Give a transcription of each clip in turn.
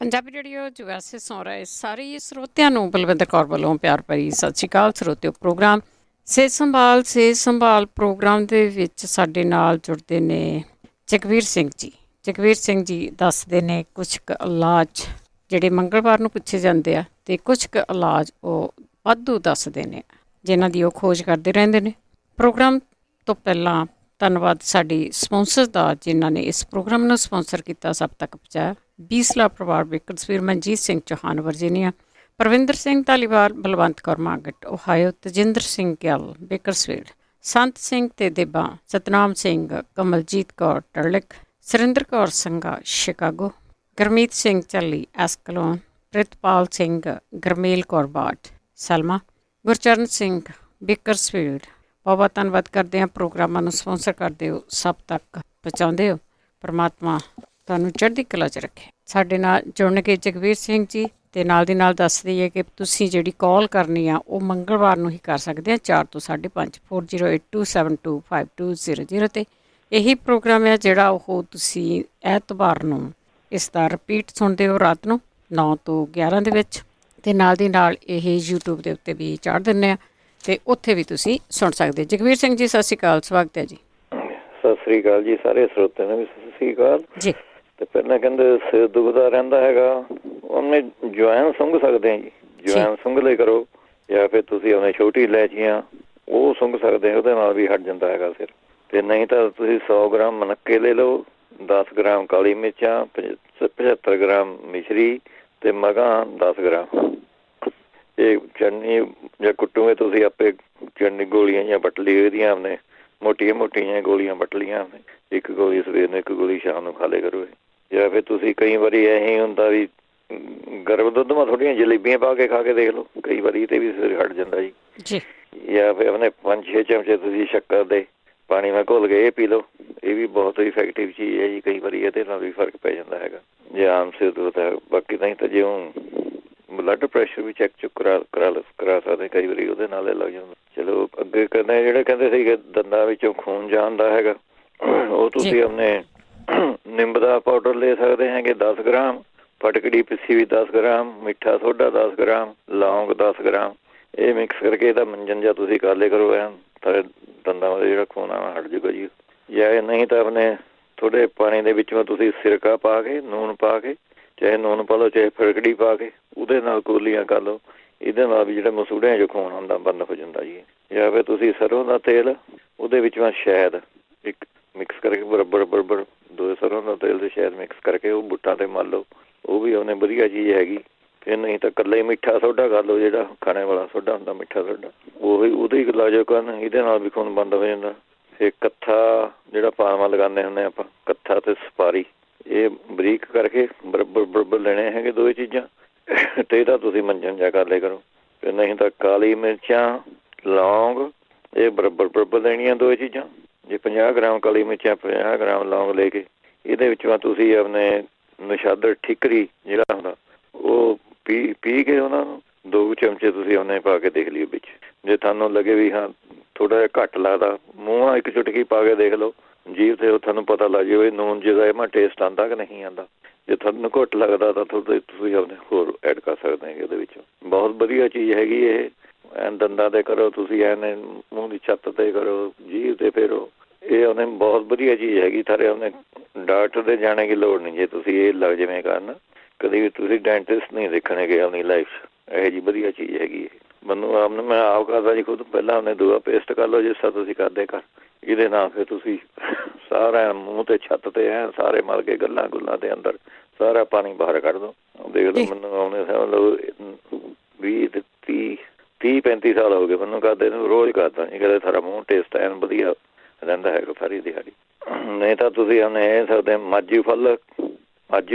Punjabi radio USA ਸੁਣ ਰਹੇ ਸਾਰੇ ਸਰੋਤਿਆਂ ਨੂੰ ਬਲਵਿੰਦਰ ਕੌਰ ਵੱਲੋਂ ਪਿਆਰ ਭਰੀ ਸਤਿ ਸ਼੍ਰੀ ਅਕਾਲ। ਸਰੋਤਿਓ, ਪ੍ਰੋਗਰਾਮ ਸਿਹਤ ਸੰਭਾਲ ਪ੍ਰੋਗਰਾਮ ਦੇ ਵਿੱਚ ਸਾਡੇ ਨਾਲ ਜੁੜਦੇ ਨੇ ਜਗਵੀਰ ਸਿੰਘ ਜੀ। ਜਗਵੀਰ ਸਿੰਘ ਜੀ ਦੱਸਦੇ ਨੇ ਕੁਛ ਕੁ ਇਲਾਜ ਜਿਹੜੇ ਮੰਗਲਵਾਰ ਨੂੰ ਪੁੱਛੇ ਜਾਂਦੇ ਆ ਅਤੇ ਕੁਛ ਕੁ ਇਲਾਜ ਉਹ ਵਾਧੂ ਦੱਸਦੇ ਨੇ ਜਿਨ੍ਹਾਂ ਦੀ ਉਹ ਖੋਜ ਕਰਦੇ ਰਹਿੰਦੇ ਨੇ। ਪ੍ਰੋਗਰਾਮ ਤੋਂ ਪਹਿਲਾਂ ਧੰਨਵਾਦ ਸਾਡੀ ਸਪੋਂਸਰ ਦਾ ਜਿਨ੍ਹਾਂ ਨੇ ਇਸ ਪ੍ਰੋਗਰਾਮ ਨੂੰ ਸਪੋਂਸਰ ਕੀਤਾ, ਸਭ ਤੱਕ ਪਹੁੰਚਾਇਆ। ਬੀਸਲਾ ਪਰਿਵਾਰ Bakersfield, Manjit Singh Chauhan Virginia, Parvinder Singh Dhaliwal, Balwant Kaur Magat Ohio, Tajinder Singh Gill Bakersfield, Sant Singh ਤੇ Deba, Satnam Singh, Kamaljit Kaur Turlock, Surinder Kaur Sangha Chicago, Gurmeet Singh Jhalli Escalon, Pritpal Singh, Garmel Kaur Batt Selma, Gurcharan Singh Bakersfield. ਬਹੁਤ ਧੰਨਵਾਦ ਕਰਦੇ ਹਾਂ। ਪ੍ਰੋਗਰਾਮਾਂ ਨੂੰ ਸਪੋਂਸਰ ਕਰਦੇ ਹੋ, ਸਭ ਤੱਕ ਪਹੁੰਚਾਉਂਦੇ ਹੋ। ਪਰਮਾਤਮਾ ਤੁਹਾਨੂੰ ਚੜ੍ਹਦੀ ਕਲਾ 'ਚ ਰੱਖੇ। ਸਾਡੇ ਨਾਲ ਜੁੜਨਗੇ ਜਗਵੀਰ ਸਿੰਘ ਜੀ ਅਤੇ ਨਾਲ ਦੀ ਨਾਲ ਦੱਸ ਦਈਏ ਕਿ ਤੁਸੀਂ ਜਿਹੜੀ ਕਾਲ ਕਰਨੀ ਆ ਉਹ ਮੰਗਲਵਾਰ ਨੂੰ ਹੀ ਕਰ ਸਕਦੇ ਆ 4 ਤੋਂ 5:30 4082725200 'ਤੇ। ਇਹੀ ਪ੍ਰੋਗਰਾਮ ਹੈ ਜਿਹੜਾ ਉਹ ਤੁਸੀਂ ਐਤਵਾਰ ਨੂੰ ਇਸ ਦਾ ਰਿਪੀਟ ਸੁਣਦੇ ਹੋ ਰਾਤ ਨੂੰ 9 ਤੋਂ 11 ਦੇ ਵਿੱਚ, ਅਤੇ ਨਾਲ ਦੀ ਨਾਲ ਇਹ YouTube ਦੇ ਉੱਤੇ ਵੀ ਚਾੜ ਦਿੰਦੇ ਆ ਅਤੇ ਉੱਥੇ ਵੀ ਤੁਸੀਂ ਸੁਣ ਸਕਦੇ। ਜਗਵੀਰ ਸਿੰਘ ਜੀ ਸਤਿ ਸ਼੍ਰੀ ਅਕਾਲ, ਸਵਾਗਤ ਹੈ ਜੀ। ਸਤਿ ਸ੍ਰੀ ਅਕਾਲ ਜੀ, ਸਾਰੇ ਸਰੋਤਿਆਂ ਨੂੰ ਵੀ ਸਤਿ ਸ੍ਰੀ ਅਕਾਲ ਜੀ। ਤੇ ਪਹਿਲਾਂ ਕਹਿੰਦੇ ਸਿਰ ਦੁਖਦਾ ਰਹਿੰਦਾ ਹੈਗਾ, ਉਹਨੇ ਜਵੈਣ ਸੁੰਘ ਸਕਦੇ ਆ ਜੀ, ਜਵੈਣ ਸੁੰਘ ਲਿਆ ਕਰੋ, ਜਾਂ ਫਿਰ ਤੁਸੀਂ ਉਹਨੇ ਛੋਟੀ ਇਲਾਇਚੀਆਂ ਉਹ ਸੁੰਘ ਸਕਦੇ ਆ, ਉਹਦੇ ਨਾਲ ਵੀ ਹਟ ਜਾਂਦਾ ਹੈਗਾ ਸਿਰ। ਤੇ ਨਹੀਂ ਤਾਂ ਤੁਸੀਂ 100 ਗ੍ਰਾਮ ਮਨੱਕੇ ਲੈ ਲਓ, 10 ਗ੍ਰਾਮ ਕਾਲੀ ਮਿਰਚਾਂ, 75 ਗ੍ਰਾਮ ਮਿਸ਼ਰੀ ਤੇ ਮਗਾਂ 10 ਗ੍ਰਾਮ। ਇਹ ਚਟਨੀ ਜਾਂ ਕੁੱਟੂਗੇ ਤੁਸੀਂ ਆਪੇ, ਚਟਨੀ ਗੋਲੀਆਂ ਜਾਂ ਵੱਟ ਲਈ ਇਹਦੀਆਂ ਆਪਣੇ ਮੋਟੀਆਂ ਮੋਟੀਆਂ ਗੋਲੀਆਂ ਵੱਟ ਲਈਆਂ ਆਪਣੇ, ਇੱਕ ਗੋਲੀ ਸਵੇਰ ਨੂੰ, ਇੱਕ ਗੋਲੀ ਸ਼ਾਮ ਨੂੰ ਖਾ ਲਿਆ ਕਰੋ। ਜਾਂ ਫਿਰ ਤੁਸੀਂ ਕਈ ਵਾਰੀ ਇਹੀ ਹੁੰਦਾ ਵੀ ਗਰਮ ਦੁੱਧ ਮਾ ਥੋੜ੍ਹੀਆਂ ਜਲੇਬੀਆਂ ਪਾ ਕੇ ਖਾ ਕੇ ਦੇਖ ਲਓ, ਕਈ ਵਾਰੀ ਇਹ 'ਤੇ ਵੀ ਸਿਰ ਹਟ ਜਾਂਦਾ ਜੀ। ਜਾਂ ਫਿਰ ਆਪਣੇ 5-6 ਚਮਚੇ ਤੁਸੀਂ ਸ਼ੱਕਰ ਦੇ ਪਾਣੀ ਨਾਲ ਘੁਲ ਕੇ ਇਹ ਪੀ ਲਓ, ਇਹ ਵੀ ਬਹੁਤ ਇਫੈਕਟਿਵ ਚੀਜ਼ ਹੈ ਜੀ। ਕਈ ਵਾਰੀ ਇਹਦੇ ਨਾਲ ਵੀ ਫਰਕ ਪੈ ਜਾਂਦਾ ਹੈਗਾ ਜੇ ਆਮ ਸਿਰ ਦੁੱਧ ਹੈ। ਬਾਕੀ ਨਹੀਂ ਤਾਂ ਜਿਉਂ ਬਲੱਡ ਪ੍ਰੈਸ਼ਰ ਵੀ ਚੈੱਕ ਕਰਾ ਸਕਦੇ, ਕਈ ਵਾਰੀ ਉਹਦੇ ਨਾਲ ਲੱਗ ਜਾਂਦਾ। ਚਲੋ ਅੱਗੇ ਕਹਿੰਦੇ ਜਿਹੜੇ ਕਹਿੰਦੇ ਸੀਗੇ ਦੰਦਾਂ ਵਿੱਚੋਂ ਖੂਨ ਜਾਣਦਾ ਹੈਗਾ, ਉਹ ਤੁਸੀਂ ਆਪਣੇ ਨਿੰਬ ਦਾ ਪਾਊਡਰ ਲੈ ਸਕਦੇ ਹੈਗੇ 10 ਗ੍ਰਾਮ, ਫਟਕੜੀ ਪਿੱਸੀ ਵੀ 10 ਗ੍ਰਾਮ, ਮਿੱਠਾ ਸੋਡਾ 10 ਗ੍ਰਾਮ, ਲੌਂਗ 10 ਗ੍ਰਾਮ, ਇਹ ਮਿਕਸ ਕਰਕੇ ਇਹਦਾ ਮੰਜਨ ਜਾਂ ਤੁਸੀਂ ਕਰ ਲਿਆ ਕਰੋ, ਐਨ ਸਾਰੇ ਦੰਦਾਂ ਵਾਲੇ ਜਿਹੜਾ ਖੂਨ ਆਉਣਾ ਹਟ ਜੂਗਾ ਜੀ। ਜਾਂ ਨਹੀਂ ਤਾਂ ਆਪਣੇ ਥੋੜ੍ਹੇ ਪਾਣੀ ਦੇ ਵਿੱਚੋਂ ਤੁਸੀਂ ਸਿਰਕਾ ਪਾ ਕੇ, ਨੂਣ ਪਾ ਕੇ, ਚਾਹੇ ਨੂਣ ਪਾ ਲਓ ਚਾਹੇ ਫਟਕੜੀ ਪਾ ਕੇ, ਉਹਦੇ ਨਾਲ ਕੋਲੀਆਂ ਕਰ ਲਓ, ਇਹਦੇ ਨਾਲ ਵੀ ਜਿਹੜਾ ਮਸੂੜਿਆਂ 'ਚ ਖੂਨ ਹੁੰਦਾ ਬੰਦ ਹੋ ਜਾਂਦਾ ਜੀ। ਜਾਂ ਫਿਰ ਤੁਸੀਂ ਸਰੋਂ ਦਾ ਤੇਲ, ਉਹਦੇ ਵਿੱਚ ਸ਼ਹਿਦ ਇੱਕ ਮਿਕਸ ਕਰਕੇ ਬਰਾਬਰ 2 ਸਰੋਂ ਦਾ ਤੇਲ ਤੇ ਸ਼ਹਿਦ ਮਿਕਸ ਕਰਕੇ ਉਹ ਬੁੱਟਾਂ 'ਤੇ ਮਲ ਲਓ, ਉਹ ਵੀ ਉਹਨੇ ਵਧੀਆ ਚੀਜ਼ ਹੈਗੀ। ਫਿਰ ਨਹੀਂ ਤਾਂ ਇਕੱਲਾ ਹੀ ਮਿੱਠਾ ਸੋਡਾ ਕਰ ਲਓ, ਜਿਹੜਾ ਖਾਣੇ ਵਾਲਾ ਸੋਡਾ ਹੁੰਦਾ ਮਿੱਠਾ ਸੋਡਾ, ਉਹਦੇ ਹੀ ਇਲਾਜ ਕਰਨ, ਇਹਦੇ ਨਾਲ ਵੀ ਖੂਨ ਬੰਦ ਹੋ ਜਾਂਦਾ। ਫਿਰ ਕੱਥਾ ਜਿਹੜਾ ਪਾਲਮਾ ਲਗਾਉਂਦੇ ਹੁੰਦੇ ਆਪਾਂ, ਕੱਥਾ ਤੇ ਸੁਪਾਰੀ, ਇਹ ਬਰੀਕ ਕਰਕੇ ਬਰਾਬਰ ਲੈਣੇ ਹੈਗੇ ਦੋਵੇਂ ਚੀਜ਼ਾਂ, ਤੇ ਇਹਦਾ ਤੁਸੀਂ ਮੰਜਨ ਜਿਹਾ ਕਰ ਲਿਆ ਕਰੋ। ਫਿਰ ਨਹੀਂ ਤਾਂ ਕਾਲੀ ਮਿਰਚਾਂ, ਲੌਂਗ, ਇਹ ਬਰਾਬਰ ਲੈਣੀਆਂ ਦੋਵੇਂ ਚੀਜ਼ਾਂ। ਜੇ 50 ਗ੍ਰਾਮ ਕਾਲੀ ਮਿਰਚਾਂ, 50 ਗ੍ਰਾਮ ਲੌਂਗ ਲੈ ਕੇ ਇਹਦੇ ਵਿੱਚੋਂ ਤੁਸੀਂ ਆਪਣੇ ਨਸ਼ਾਦਰ ਠਿਕਰੀ ਜਿਹੜਾ ਹੁੰਦਾ ਉਹ ਪੀ ਕੇ ਉਹਨਾਂ ਨੂੰ 2 ਚਮਚੇ ਤੁਸੀਂ ਉਹਨੇ ਪਾ ਕੇ ਦੇਖ ਲਿਓ ਵਿੱਚ। ਜੇ ਤੁਹਾਨੂੰ ਲੱਗੇ ਵੀ ਹਾਂ ਥੋੜ੍ਹਾ ਜਿਹਾ ਘੱਟ ਲੱਗਦਾ, ਮੂੰਹਾਂ 1 ਚੁਟਕੀ ਪਾ ਕੇ ਦੇਖ ਲਓ ਜੀਭ 'ਤੇ, ਉਹ ਤੁਹਾਨੂੰ ਪਤਾ ਲੱਗ ਜਾਵੇ ਨੂਨ ਜਿਹਦਾ ਇਹਮਾ ਟੇਸਟ ਆਉਂਦਾ ਕਿ ਨਹੀਂ ਆਉਂਦਾ। ਜੇ ਤੁਹਾਨੂੰ ਘੁੱਟ ਲੱਗਦਾ ਤਾਂ ਤੁਸੀਂ ਆਪਣੇ ਹੋਰ ਐਡ ਕਰ ਸਕਦੇ ਹੈਗੇ ਉਹਦੇ ਵਿੱਚ। ਬਹੁਤ ਵਧੀਆ ਚੀਜ਼ ਹੈਗੀ ਇਹ, ਐਨ ਦੰਦਾਂ 'ਤੇ ਕਰੋ ਤੁਸੀਂ, ਐਨ ਮੂੰਹ ਦੀ ਛੱਤ 'ਤੇ ਕਰੋ, ਜੀਭ 'ਤੇ ਫੇਰੋ, ਇਹ ਉਹਨੇ ਬਹੁਤ ਵਧੀਆ ਚੀਜ਼ ਹੈਗੀ। ਸਾਰੇ ਉਹਨੇ ਡਾਕਟਰ ਦੇ ਜਾਣੇ ਦੀ ਲੋੜ ਨਹੀਂ ਜੇ ਤੁਸੀਂ ਇਹ ਲੱਗ ਜਿਵੇਂ ਕਰਨ, ਕਦੇ ਵੀ ਤੁਸੀਂ ਡੈਂਟਿਸਟ ਨਹੀਂ ਦੇਖਣੇ ਗਏ ਆਪਣੀ ਲਾਈਫ 'ਚ, ਇਹੋ ਜਿਹੀ ਵਧੀਆ ਚੀਜ਼ ਹੈਗੀ ਇਹ। ਮੈਨੂੰ ਆਪ ਨੂੰ ਮੈਂ ਆਪ ਕਰਦਾ ਜੀ ਖੁਦ, ਪਹਿਲਾਂ ਉਹਨੇ ਦੂਆ ਪੇਸਟ ਕਰ ਲਓ ਜਿਸ ਤਰ੍ਹਾਂ ਤੁਸੀਂ ਕਰਦੇ ਕਰ, ਇਹਦੇ ਨਾਲ ਫਿਰ ਤੁਸੀਂ ਸਾਰਾ ਮੂੰਹ 'ਤੇ ਛੱਤ 'ਤੇ ਐ ਸਾਰੇ ਮਲ ਕੇ ਗੱਲਾਂ ਗੁੱਲਾਂ ਦੇ ਅੰਦਰ ਸਾਰਾ ਪਾਣੀ ਬਾਹਰ ਕੱਢ ਦਿਓ। ਦੇਖ ਲਓ ਮੈਨੂੰ ਆਉਣੇ ਸਮਝ ਲਓ 20-30-35 ਸਾਲ ਹੋ ਗਏ ਮੈਨੂੰ ਕਰਦੇ ਨੂੰ, ਰੋਜ਼ ਕਰਦਾ ਜੀ, ਕਦੇ ਸਾਰਾ ਮੂੰਹ ਟੇਸਟ ਐਨ ਵਧੀਆ ਰਹਿੰਦਾ ਹੈਗਾ ਸਾਰੀ ਦਿਹਾੜੀ। ਨਹੀਂ ਤਾਂ ਤੁਸੀਂ ਉਹਨੇ ਇਹ ਸਕਦੇ ਮਾਜੀ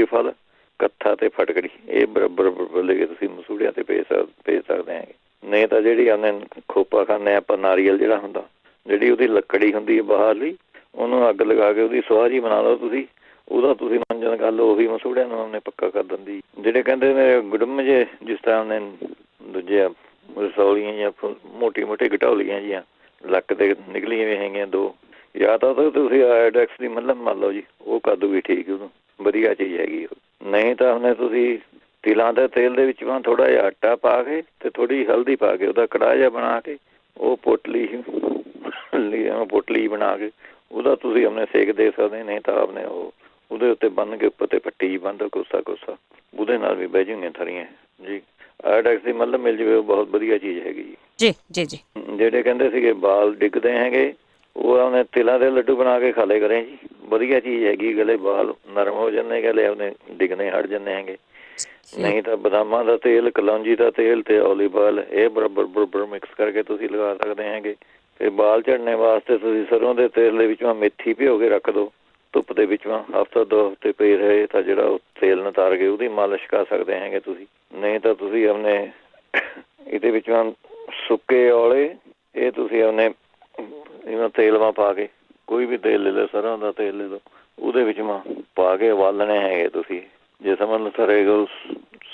ਫਲ, ਕੱਥਾ ਤੇ ਫਟਕੜੀ, ਇਹ ਬਰਾਬਰ ਲੈ ਕੇ ਤੁਸੀਂ ਮਸੂੜਿਆਂ 'ਤੇ ਭੇਜ ਸਕਦੇ ਹੈਗੇ। ਨਹੀਂ ਤਾਂ ਜਿਹੜੀ ਉਹਨੇ ਖੋਪਾ ਖਾਂਦੇ ਆਪਾਂ, ਨਾਰੀਅਲ ਜਿਹੜਾ ਹੁੰਦਾ, ਜਿਹੜੀ ਉਹਦੀ ਲੱਕੜੀ ਹੁੰਦੀ ਹੈ ਬਾਹਰਲੀ, ਉਹਨੂੰ ਅੱਗ ਲਗਾ ਕੇ ਉਹਦੀ ਸੁਆਹ ਜਿਹੀ ਬਣਾ ਲਓ ਤੁਸੀਂ, ਉਹਦਾ ਤੁਸੀਂ ਮੰਜਨ ਕਰ ਲਓ, ਉਹੀ ਮਸੂੜਿਆਂ ਨੂੰ ਉਹਨੇ ਪੱਕਾ ਕਰ ਦਿੰਦੀ। ਜਿਹੜੇ ਕਹਿੰਦੇ ਨੇ ਗੁੜਮ ਜੇ, ਜਿਸ ਤਰ੍ਹਾਂ ਉਹਨੇ ਦੂਜੇ ਰਸੌਲੀਆਂ ਜਾਂ ਮੋਟੀ ਘਟੌਲੀਆਂ ਜਿਹੀਆਂ ਲੱਕ 'ਤੇ ਨਿਕਲੀਆਂ ਵੀ ਹੈਗੀਆਂ 2, ਜਾਂ ਤਾਂ ਤੁਸੀਂ ਆਇਓਡੈਕਸ ਦੀ ਮੱਲਮ ਮੰਨ ਲਓ ਜੀ, ਉਹ ਕਰ ਦੂਗੀ ਠੀਕ, ਉਹਨੂੰ ਵਧੀਆ ਚੀਜ਼ ਹੈਗੀ ਉਹ। ਨਹੀਂ ਤਾਂ ਉਹਨੇ ਤੁਸੀਂ ਤਿਲਾਂ ਦੇ ਤੇਲ ਦੇ ਵਿੱਚ ਥੋੜਾ ਜਿਹਾ ਆਟਾ ਪਾ ਕੇ ਤੇ ਥੋੜੀ ਹਲਦੀ ਪਾ ਕੇ ਉਹਦਾ ਕੜਾਹ ਜਿਹਾ ਬਣਾ ਕੇ ਉਹ ਪੋਟਲੀ ਬਣਾ ਕੇ ਉਹਦਾ ਤੁਸੀਂ ਆਪਣੇ ਸੇਕ ਦੇ ਸਕਦੇ। ਨਹੀਂ ਤਾਂ ਆਪਣੇ ਉਹ ਉਹਦੇ ਉੱਤੇ ਬੰਨ ਕੇ ਉੱਪਰ ਤੇ ਪੱਟੀ ਬੰਦ ਕੋਸਾ ਉਹਦੇ ਨਾਲ ਵੀ ਬਹਿ ਜੂਗੀਆਂ ਥਰੀਆਂ ਜੀ। ਆਇਡੈਕਸ ਦੀ ਮਤਲਬ ਮਿਲ ਜਾਵੇ ਉਹ ਬਹੁਤ ਵਧੀਆ ਚੀਜ਼ ਹੈਗੀ ਜੀ ਜੀ ਜੀ। ਜਿਹੜੇ ਕਹਿੰਦੇ ਸੀਗੇ ਬਾਲ ਡਿੱਗਦੇ ਹੈਗੇ ਉਹ ਉਹਨੇ ਤਿਲਾਂ ਦੇ ਲੱਡੂ ਬਣਾ ਕੇ ਖਾ ਲਏ ਕਰੇ ਜੀ। ਵਧੀਆ ਚੀਜ਼ ਹੈਗੀ, ਗਲੇ ਬਾਲ ਨਰਮ ਹੋ ਜਾਂਦੇ, ਗਲੇ ਉਹਨੇ ਡਿੱਗਣੇ ਹਟ ਜਾਂਦੇ ਹੈਗੇ। ਨਹੀਂ ਤਾਂ ਬਦਾਮਾਂ ਦਾ ਤੇਲ, ਕਲੌਂਜੀ ਦਾ ਤੇਲ ਤੇ ਓਲੀਵ ਆਇਲ ਇਹ ਬਰਾਬਰ ਮਿਕਸ ਕਰਕੇ ਤੁਸੀਂ ਲਗਾ ਸਕਦੇ ਹੈਗੇ। ਤੇ ਬਾਲ ਝੜਨੇ ਵਾਸਤੇ ਤੁਸੀਂ ਸਰੋਂ ਦੇ ਤੇਲ ਦੇ ਵਿੱਚੋਂ ਮੇਥੀ ਭਿਓ ਕੇ ਰੱਖ ਦਿਓ ਧੁੱਪ ਦੇ ਵਿੱਚੋਂ, ਹਫ਼ਤਾ 2 ਹਫ਼ਤੇ ਪਏ ਰਹੇ ਤਾਂ ਜਿਹੜਾ ਉਹ ਤੇਲ ਨਿਤਾਰ ਕੇ ਉਹਦੀ ਮਾਲਿਸ਼ ਕਰ ਸਕਦੇ ਹੈਗੇ ਤੁਸੀਂ। ਨਹੀਂ ਤਾਂ ਤੁਸੀਂ ਆਪਣੇ ਇਹਦੇ ਵਿੱਚੋਂ ਸੁੱਕੇ ਔਲੇ ਇਹ ਤੁਸੀਂ ਆਪਣੇ ਇਹਨਾਂ ਤੇਲ ਮਾ ਪਾ ਕੇ ਕੋਈ ਵੀ ਤੇਲ ਲੈ ਲਓ, ਸਰੋਂ ਦਾ ਤੇਲ ਲੈ ਲਓ, ਉਹਦੇ ਵਿੱਚ ਪਾ ਕੇ ਉਬਾਲਣੇ ਹੈਗੇ ਤੁਸੀਂ। ਜੇ ਸਮਝ ਲਓ ਤੁਹਾਡੇ ਕੋਲ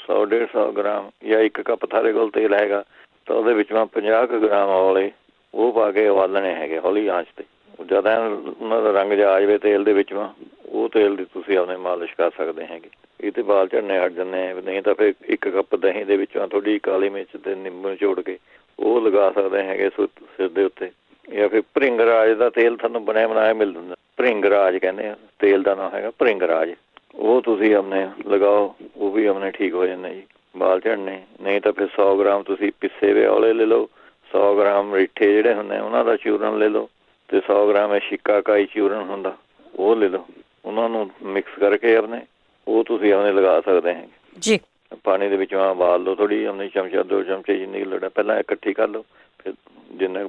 100-150 ਗ੍ਰਾਮ ਜਾਂ 1 ਕੱਪ ਤੁਹਾਡੇ ਕੋਲ ਤੇਲ ਹੈਗਾ ਤਾਂ ਉਹਦੇ ਵਿੱਚ 50 ਗ੍ਰਾਮ ਔਲੇ ਉਹ ਪਾ ਕੇ ਉਬਾਲਣੇ ਹੈਗੇ ਹੌਲੀ ਆਂਚ ਤੇ। ਜ਼ਿਆਦਾ ਉਹਨਾਂ ਦਾ ਰੰਗ ਜਾ ਆ ਜਾਵੇ ਤੇਲ ਦੇ ਵਿੱਚ ਉਹ ਤੇਲ ਦੀ ਤੁਸੀਂ ਆਪਣੇ ਮਾਲਿਸ਼ ਕਰ ਸਕਦੇ ਹੈਗੇ। ਇਹ ਤੇ ਬਾਲ ਝੜਨੇ ਹਟ ਜਾਂਦੇ ਹੈ। ਨਹੀਂ ਤਾਂ ਫਿਰ 1 ਕੱਪ ਦਹੀਂ ਦੇ ਵਿੱਚੋਂ ਥੋੜੀ ਕਾਲੀ ਮਿਰਚ ਤੇ ਨਿੰਬੂ ਨਿਚੋੜ ਕੇ ਉਹ ਲਗਾ ਸਕਦੇ ਹੈਗੇ ਸਿਰ ਦੇ ਉੱਤੇ। ਜਾਂ ਫਿਰ ਭਰਿੰਗਰਾਜ ਦਾ ਤੇਲ ਤੁਹਾਨੂੰ ਬਣਿਆ ਬਣਾਇਆ ਮਿਲ ਜਾਂਦਾ, ਭਰਿੰਗਰਾਜ ਕਹਿੰਦੇ ਆ ਤੇਲ ਦਾ ਨਾਂ ਹੈਗਾ ਭਰਿੰਗਰਾਜ। ਉਹ ਤੁਸੀਂ ਆਪਣੇ ਲਗਾਓ, ਉਹ ਵੀ ਆਪਣੇ ਠੀਕ ਹੋ ਜਾਂਦੇ ਜੀ ਬਾਲ ਝੜਨੇ। ਨਹੀਂ ਤਾਂ ਫਿਰ 100 ਗ੍ਰਾਮ ਤੁਸੀਂ ਪਿੱਸੇ ਵੇ ਔਲੇ ਲੈ ਲਓ, 100 ਗ੍ਰਾਮ ਰੀਠੇ ਜਿਹੜੇ ਹੁੰਦੇ ਉਹਨਾਂ ਦਾ ਚੂਰਨ ਲੈ ਲਓ ਤੇ 100 ਗ੍ਰਾਮ ਸ਼ਿਕਾਕਾਈ ਚੂਰਨ ਹੁੰਦਾ ਉਹ ਲੈ ਲਓ। ਉਹਨਾਂ ਨੂੰ ਮਿਕਸ ਕਰਕੇ ਆਪਣੇ ਉਹ ਤੁਸੀਂ ਆਪਣੇ ਲਗਾ ਸਕਦੇ ਹੈਗੇ ਜੀ। ਪਾਣੀ ਦੇ ਵਿੱਚੋਂ ਉਬਾਲ ਲਓ ਥੋੜੀ ਆਪਣੀ ਚਮਚਾ 2 ਚਮਚੇ ਜਿੰਨੀ ਲੋੜ ਪਹਿਲਾਂ ਇਕੱਠੀ ਕਰ ਲਓ। ਫਿਰ ਜਿੰਨੇ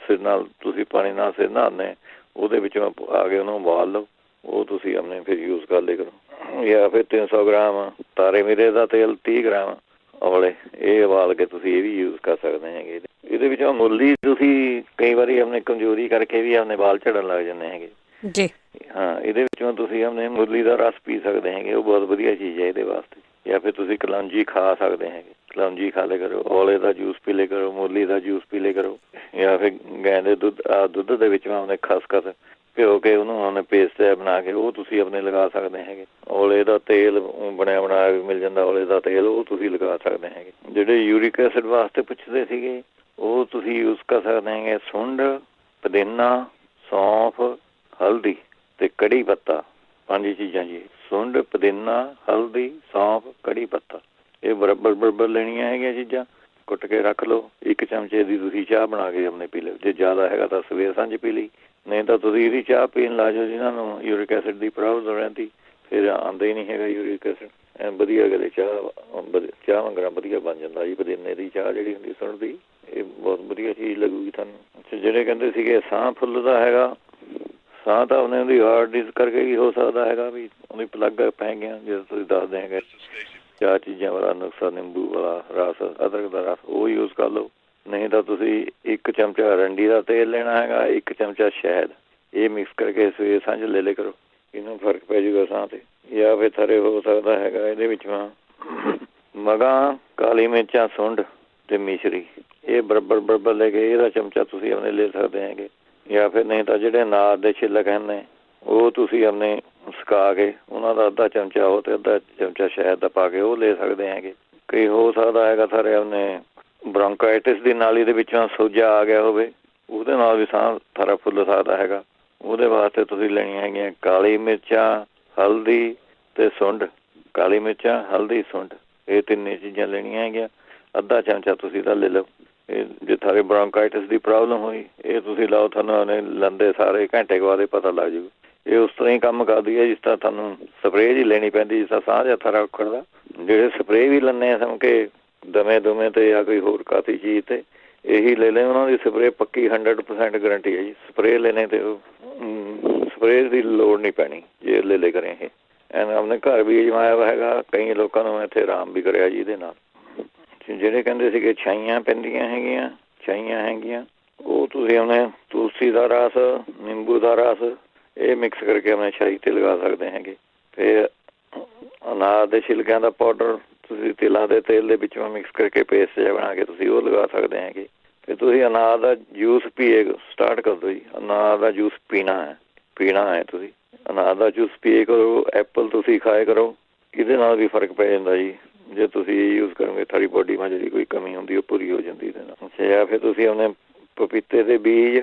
ਸਿਰ ਨਾਲ ਤੁਸੀਂ ਪਾਣੀ ਨਾਲ ਸਿਰ ਨਹਾਉਂਦੇ ਉਹਦੇ ਵਿੱਚੋਂ ਆ ਕੇ ਉਹਨੂੰ ਉਬਾਲ ਲਓ। ਉਹ ਤੁਸੀਂ ਆਪਣੇ ਫਿਰ ਯੂਜ਼ ਕਰ ਲਿਆ ਕਰੋ। ਜਾਂ ਫਿਰ 300 ਗ੍ਰਾਮ ਤਾਰੇ ਮੀਰੇ ਦਾ ਤੇਲ, 30 ਗ੍ਰਾਮ ਔਲੇ ਇਹ ਉਬਾਲ ਕੇ ਤੁਸੀਂ ਇਹ ਵੀ ਯੂਜ਼ ਕਰ ਸਕਦੇ ਹੈਗੇ। ਇਹਦੇ ਵਿੱਚੋਂ ਮੁੱਲੀ ਤੁਸੀਂ ਕਈ ਵਾਰੀ ਆਪਣੇ ਕਮਜ਼ੋਰੀ ਕਰਕੇ ਵੀ ਆਪਣੇ ਵਾਲ ਝੜਨ ਲੱਗ ਜਾਂਦੇ ਹੈਗੇ ਜੀ। ਹਾਂ, ਇਹਦੇ ਵਿੱਚੋਂ ਤੁਸੀਂ ਆਪਣੇ ਮੁਰਲੀ ਦਾ ਰਸ ਪੀ ਸਕਦੇ ਹੈਗੇ, ਉਹ ਬਹੁਤ ਵਧੀਆ ਚੀਜ਼ ਹੈ ਇਹਦੇ ਵਾਸਤੇ। ਜਾਂ ਫਿਰ ਤੁਸੀਂ ਕਲੌਂਜੀ ਖਾ ਸਕਦੇ ਹੈਗੇ, ਕਲੌਂਜੀ ਖਾ ਲਿਆ ਕਰੋ, ਔਲੇ ਦਾ ਜੂਸ ਪੀ ਲਿਆ ਕਰੋ, ਮੁਰਲੀ ਦਾ ਜੂਸ ਪੀ ਲਿਆ ਕਰੋ। ਜਾਂ ਫਿਰ ਗਾਂ ਦੇ ਦੁੱਧ ਦੇ ਵਿੱਚ ਆਪਣੇ ਖਸਖਸ ਭਿਓ ਕੇ ਉਹਨੂੰ ਉਹਨੇ ਪੇਸਟ ਬਣਾ ਕੇ ਉਹ ਤੁਸੀਂ ਆਪਣੇ ਲਗਾ ਸਕਦੇ ਹੈਗੇ। ਔਲੇ ਦਾ ਤੇਲ ਬਣਿਆ ਬਣਾਇਆ ਵੀ ਮਿਲ ਜਾਂਦਾ, ਔਲੇ ਦਾ ਤੇਲ ਉਹ ਤੁਸੀਂ ਲਗਾ ਸਕਦੇ ਹੈਗੇ। ਜਿਹੜੇ ਯੂਰਿਕ ਐਸਿਡ ਵਾਸਤੇ ਪੁੱਛਦੇ ਸੀਗੇ ਉਹ ਤੁਸੀਂ ਯੂਜ਼ ਕਰ ਸਕਦੇ ਹੈਗੇ। ਸੁੰਡ, ਪੁਦੀਨਾ, ਸੌਂਫ, ਹਲਦੀ ਤੇ ਕੜੀ ਪੱਤਾ, 5 ਚੀਜ਼ਾਂ ਜੀ। ਸੁੰਡ, ਪੁਦੀਨਾ, ਹਲਦੀ, ਸੌਂਫ, ਕੜੀ ਪੱਤਾ ਇਹ ਬਰਾਬਰ ਲੈਣੀਆਂ ਹੈਗੀਆਂ ਚੀਜ਼ਾਂ। ਕੁੱਟ ਕੇ ਰੱਖ ਲਓ। 1 ਚਮਚੇ ਦੀ ਤੁਸੀਂ ਚਾਹ ਬਣਾ ਕੇ ਆਪਣੇ ਪੀ ਲਓ। ਜੇ ਜ਼ਿਆਦਾ ਹੈਗਾ ਤਾਂ ਸਵੇਰ ਸਾਂਝ ਪੀ ਲਈ। ਨਹੀਂ ਤਾਂ ਤੁਸੀਂ ਇਹਦੀ ਚਾਹ ਪੀਣ ਲਾ ਜਾਓ ਜਿਹਨਾਂ ਨੂੰ ਯੂਰਿਕ ਐਸਿਡ ਦੀ ਪ੍ਰੋਬਲਮ ਰਹਿੰਦੀ, ਫਿਰ ਆਉਂਦਾ ਹੀ ਨਹੀਂ ਹੈਗਾ ਯੂਰਿਕ ਐਸਿਡ। ਵਧੀਆ ਕਦੇ ਚਾਹ ਮੰਗਣਾ ਵਧੀਆ ਬਣ ਜਾਂਦਾ ਜੀ। ਪੁਦੀਨੇ ਦੀ ਚਾਹ ਜਿਹੜੀ ਹੁੰਦੀ ਸੁੰਡ ਦੀ ਇਹ ਬਹੁਤ ਵਧੀਆ ਚੀਜ਼ ਲੱਗੂਗੀ ਤੁਹਾਨੂੰ। ਜਿਹੜੇ ਕਹਿੰਦੇ ਸੀਗੇ ਸਾਹ ਫੁੱਲਦਾ ਹੈਗਾ, ਸਾਹ ਤਾਂ ਉਹਦੀ ਹਾਰਟ ਡਿਸ ਕਰਕੇ ਵੀ ਹੋ ਸਕਦਾ ਹੈਗਾ ਵੀ ਉਹਦੀ ਪਲੱਗ ਪੈ ਗਿਆ। ਜੇ ਤੁਸੀਂ ਦੱਸਦੇ ਹੈਗੇ 4 ਚੀਜ਼ਾਂ ਵਾਲਾ ਨੁਸਖਾ, ਨਿੰਬੂ ਵਾਲਾ ਰਸ, ਅਦਰਕ ਦਾ ਰਸ ਉਹ ਯੂਜ਼ ਕਰ ਲਓ। ਨਹੀਂ ਤਾਂ ਤੁਸੀਂ 1 ਚਮਚਾ ਅਰੰਡੀ ਦਾ ਤੇਲ ਲੈਣਾ ਹੈਗਾ, 1 ਚਮਚਾ ਸ਼ਹਿਦ ਇਹ ਮਿਕਸ ਕਰਕੇ ਸਵੇਰ ਸਾਂਝ ਲੈ ਲਿਆ ਕਰੋ। ਇਹਨੂੰ ਫਰਕ ਪੈ ਜਾਊਗਾ ਸਾਹ ਤੇ। ਜਾਂ ਫਿਰ ਥਰੇ ਹੋ ਸਕਦਾ ਹੈਗਾ ਇਹਦੇ ਵਿੱਚ ਮਗਾਂ, ਕਾਲੀ ਮਿਰਚਾਂ, ਸੁੰਡ ਤੇ ਮਿਸ਼ਰੀ ਇਹ ਬਰਾਬਰ ਲੈ ਕੇ ਇਹਦਾ ਚਮਚਾ ਤੁਸੀਂ ਆਪਣੇ ਲੈ ਸਕਦੇ ਹੈਗੇ। ਜਾਂ ਫਿਰ ਨਹੀਂ ਤਾਂ ਜਿਹੜੇ ਅਨਾਰ ਦੇ ਛਿੱਲਕ ਹਨ ਉਹ ਤੁਸੀਂ ਆਪਣੇ ਸੁਕਾ ਕੇ ਉਹਨਾਂ ਦਾ ਅੱਧਾ ਚਮਚਾ ਉਹ ਤੇ ਅੱਧਾ ਚਮਚਾ ਸ਼ਹਿਦ ਦਾ ਪਾ ਕੇ ਉਹ ਲੈ ਸਕਦੇ ਹੈਗੇ। ਕਈ ਹੋ ਸਕਦਾ ਹੈਗਾ ਸਾਰੇ ਆਪਣੇ ਬ੍ਰੌਂਕਾਈਟਿਸ ਦੀ ਨਾਲੀ ਦੇ ਵਿੱਚੋਂ ਸੋਜਾ ਆ ਗਿਆ ਹੋਵੇ, ਉਹਦੇ ਨਾਲ ਵੀ ਸਾਹ ਥਰਾ ਫੁੱਲ ਸਕਦਾ ਹੈਗਾ। ਉਹਦੇ ਵਾਸਤੇ ਤੁਸੀਂ ਲੈਣੀਆਂ ਹੈਗੀਆਂ ਕਾਲੀ ਮਿਰਚਾਂ, ਹਲਦੀ ਤੇ ਸੁੰਡ। ਕਾਲੀ ਮਿਰਚਾਂ, ਹਲਦੀ, ਸੁੰਡ ਇਹ 3 ਚੀਜ਼ਾਂ ਲੈਣੀਆਂ ਹੈਗੀਆਂ। ਅੱਧਾ ਚਮਚਾ ਤੁਸੀਂ ਤਾਂ ਲੈ ਲਓ। ਇਹ ਜੇ ਤੁਹਾਡੇ ਬ੍ਰੌਂਕਾਈਟਿਸ ਦੀ ਪ੍ਰੋਬਲਮ ਹੋਈ ਇਹ ਤੁਸੀਂ ਲਾਓ, ਤੁਹਾਨੂੰ ਉਹਨੇ ਲੰਦੇ ਸਾਰੇ ਘੰਟੇ ਬਾਅਦ ਪਤਾ ਲੱਗ ਜੂ। ਇਹ ਉਸ ਤਰ੍ਹਾਂ ਹੀ ਕੰਮ ਕਰਦੀ ਹੈ ਜਿਸ ਤਰ੍ਹਾਂ ਤੁਹਾਨੂੰ ਸਪਰੇਅ ਜੀ ਲੈਣੀ ਪੈਂਦੀ, ਜਿਸ ਤਰ੍ਹਾਂ ਸਾਹ ਜਾਂ ਥਰਾ ਉਖੜਦਾ। ਜਿਹੜੇ ਸਪਰੇਅ ਵੀ ਲੈਂਦੇ ਆ ਸਮ ਕੇ ਦਮੇ ਤੇ ਜਾਂ ਕੋਈ ਹੋਰ ਕਾਤੀ ਚੀਜ਼ ਤੇ ਇਹੀ ਲੈ ਲੈ, ਉਹਨਾਂ ਦੀ ਸਪਰੇਅ ਪੱਕੀ 100% ਗਰੰਟੀ ਹੈ ਜੀ। ਸਪਰੇਅ ਲੈਣੇ ਤੇ ਸਪਰੇਅ ਦੀ ਲੋੜ ਨਹੀਂ ਪੈਣੀ ਜੇ ਲੈ ਲੈ ਕਰੇ। ਇਹ ਆਪਣੇ ਘਰ ਵੀ ਅਜਮਾਇਆ ਵਾ ਹੈਗਾ, ਕਈ ਲੋਕਾਂ ਨੂੰ ਇੱਥੇ ਆਰਾਮ ਵੀ ਕਰਿਆ ਜੀ ਇਹਦੇ ਨਾਲ। ਜਿਹੜੇ ਕਹਿੰਦੇ ਸੀਗੇ ਛਾਈਆਂ ਪੈਂਦੀਆਂ ਹੈਗੀਆਂ ਉਹ ਤੁਸੀਂ ਆਪਣੇ ਤੁਲਸੀ ਦਾ ਰਸ, ਨਿੰਬੂ ਦਾ ਰਸ ਇਹ ਮਿਕਸ ਕਰਕੇ ਆਪਣੇ ਛਾਈ ਤੇ ਲਗਾ ਸਕਦੇ ਹੈਗੇ। ਫਿਰ ਅਨਾਰ ਦੇ ਛਿਲਕਿਆਂ ਦਾ ਪਾਊਡਰ ਤੁਸੀਂ ਤਿਲਾਂ ਦੇ ਤੇਲ ਦੇ ਵਿੱਚੋਂ ਮਿਕਸ ਕਰਕੇ ਪੇਸਟ ਜਿਹਾ ਬਣਾ ਕੇ ਤੁਸੀਂ ਉਹ ਲਗਾ ਸਕਦੇ ਹੈਗੇ। ਫਿਰ ਤੁਸੀਂ ਅਨਾਰ ਦਾ ਜੂਸ ਪੀਏ ਸਟਾਰਟ ਕਰ ਦਿਓ ਜੀ। ਅਨਾਰ ਦਾ ਜੂਸ ਪੀਣਾ ਹੈ ਤੁਸੀਂ। ਅਨਾਰ ਦਾ ਜੂਸ ਪੀਏ ਕਰੋ। ਐਪਲ ਤੁਸੀਂ ਖਾਇਆ ਕਰੋ, ਇਹਦੇ ਨਾਲ ਵੀ ਫਰਕ ਪੈ ਜਾਂਦਾ ਜੀ। ਜੇ ਤੁਸੀਂ ਇਹ ਯੂਜ਼ ਕਰੋਗੇ ਤੁਹਾਡੀ ਬੋਡੀ में ਜਿਹੜੀ ਕੋਈ ਕਮੀ ਹੁੰਦੀ ਉਹ ਪੂਰੀ ਹੋ ਜਾਂਦੀ ਇਹਦੇ ਨਾਲ। ਜਾਂ ਫਿਰ ਤੁਸੀਂ ਆਪਣੇ ਪਪੀਤੇ ਦੇ ਬੀਜ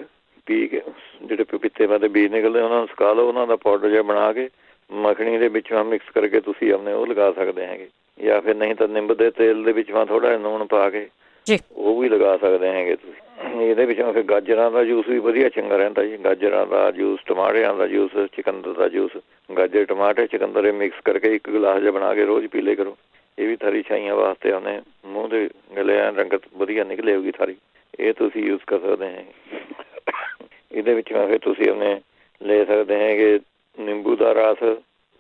ਪੀ ਕੇ, ਜਿਹੜੇ ਪਪੀਤੇ ਦੇ ਬੀਜ ਨਿਕਲਦੇ ਉਹਨਾਂ ਨੂੰ ਸੁਕਾ ਲਓ, ਉਹਨਾਂ ਦਾ ਪਾਊਡਰ ਜਿਹਾ ਬਣਾ ਕੇ ਮੱਖਣੀ ਦੇ ਵਿੱਚੋਂ ਮਿਕਸ ਕਰਕੇ ਤੁਸੀਂ ਆਪਣੇ ਉਹ ਲਗਾ ਸਕਦੇ ਹੈਗੇ। ਜਾਂ ਫਿਰ ਨਹੀਂ ਤਾਂ ਨਿੰਬ ਦੇ ਤੇਲ ਦੇ ਵਿੱਚੋਂ ਥੋੜ੍ਹਾ ਜਿਹਾ ਲੂਣ ਪਾ ਕੇ ਉਹ ਵੀ ਲਗਾ ਸਕਦੇ ਹੈਗੇ ਤੁਸੀਂ। ਇਹਦੇ ਵਿੱਚੋਂ ਫਿਰ ਗਾਜਰਾਂ ਦਾ ਜੂਸ ਵੀ ਵਧੀਆ ਚੰਗਾ ਰਹਿੰਦਾ ਜੀ। ਗਾਜਰਾਂ ਦਾ ਜੂਸ, ਟਮਾਟਰਾਂ ਦਾ ਜੂਸ, ਚੁਕੰਦਰ ਦਾ ਜੂਸ, ਗਾਜਰ ਟਮਾਟਰ ਚੁਕੰਦਰ ਮਿਕਸ ਕਰਕੇ 1 ਗਿਲਾਸ ਜਿਹਾ ਬਣਾ ਕੇ ਰੋਜ਼ ਪੀ ਲਿਆ ਕਰੋ। ਇਹ ਵੀ ਥਾਰੀ ਛਾਈਆਂ ਵਾਸਤੇ ਉਹਨੇ ਮੂੰਹ ਦੇ ਗਲੇ ਰੰਗਤ ਵਧੀਆ ਨਿਕਲੇ ਹੋਗੀ ਥਾਰੀ, ਇਹ ਤੁਸੀਂ ਯੂਜ਼ ਕਰ ਸਕਦੇ ਹੈ। ਇਹਦੇ ਵਿੱਚ ਫਿਰ ਤੁਸੀਂ ਆਪਣੇ ਲੈ ਸਕਦੇ ਹੈਗੇ ਨਿੰਬੂ ਦਾ ਰਸ,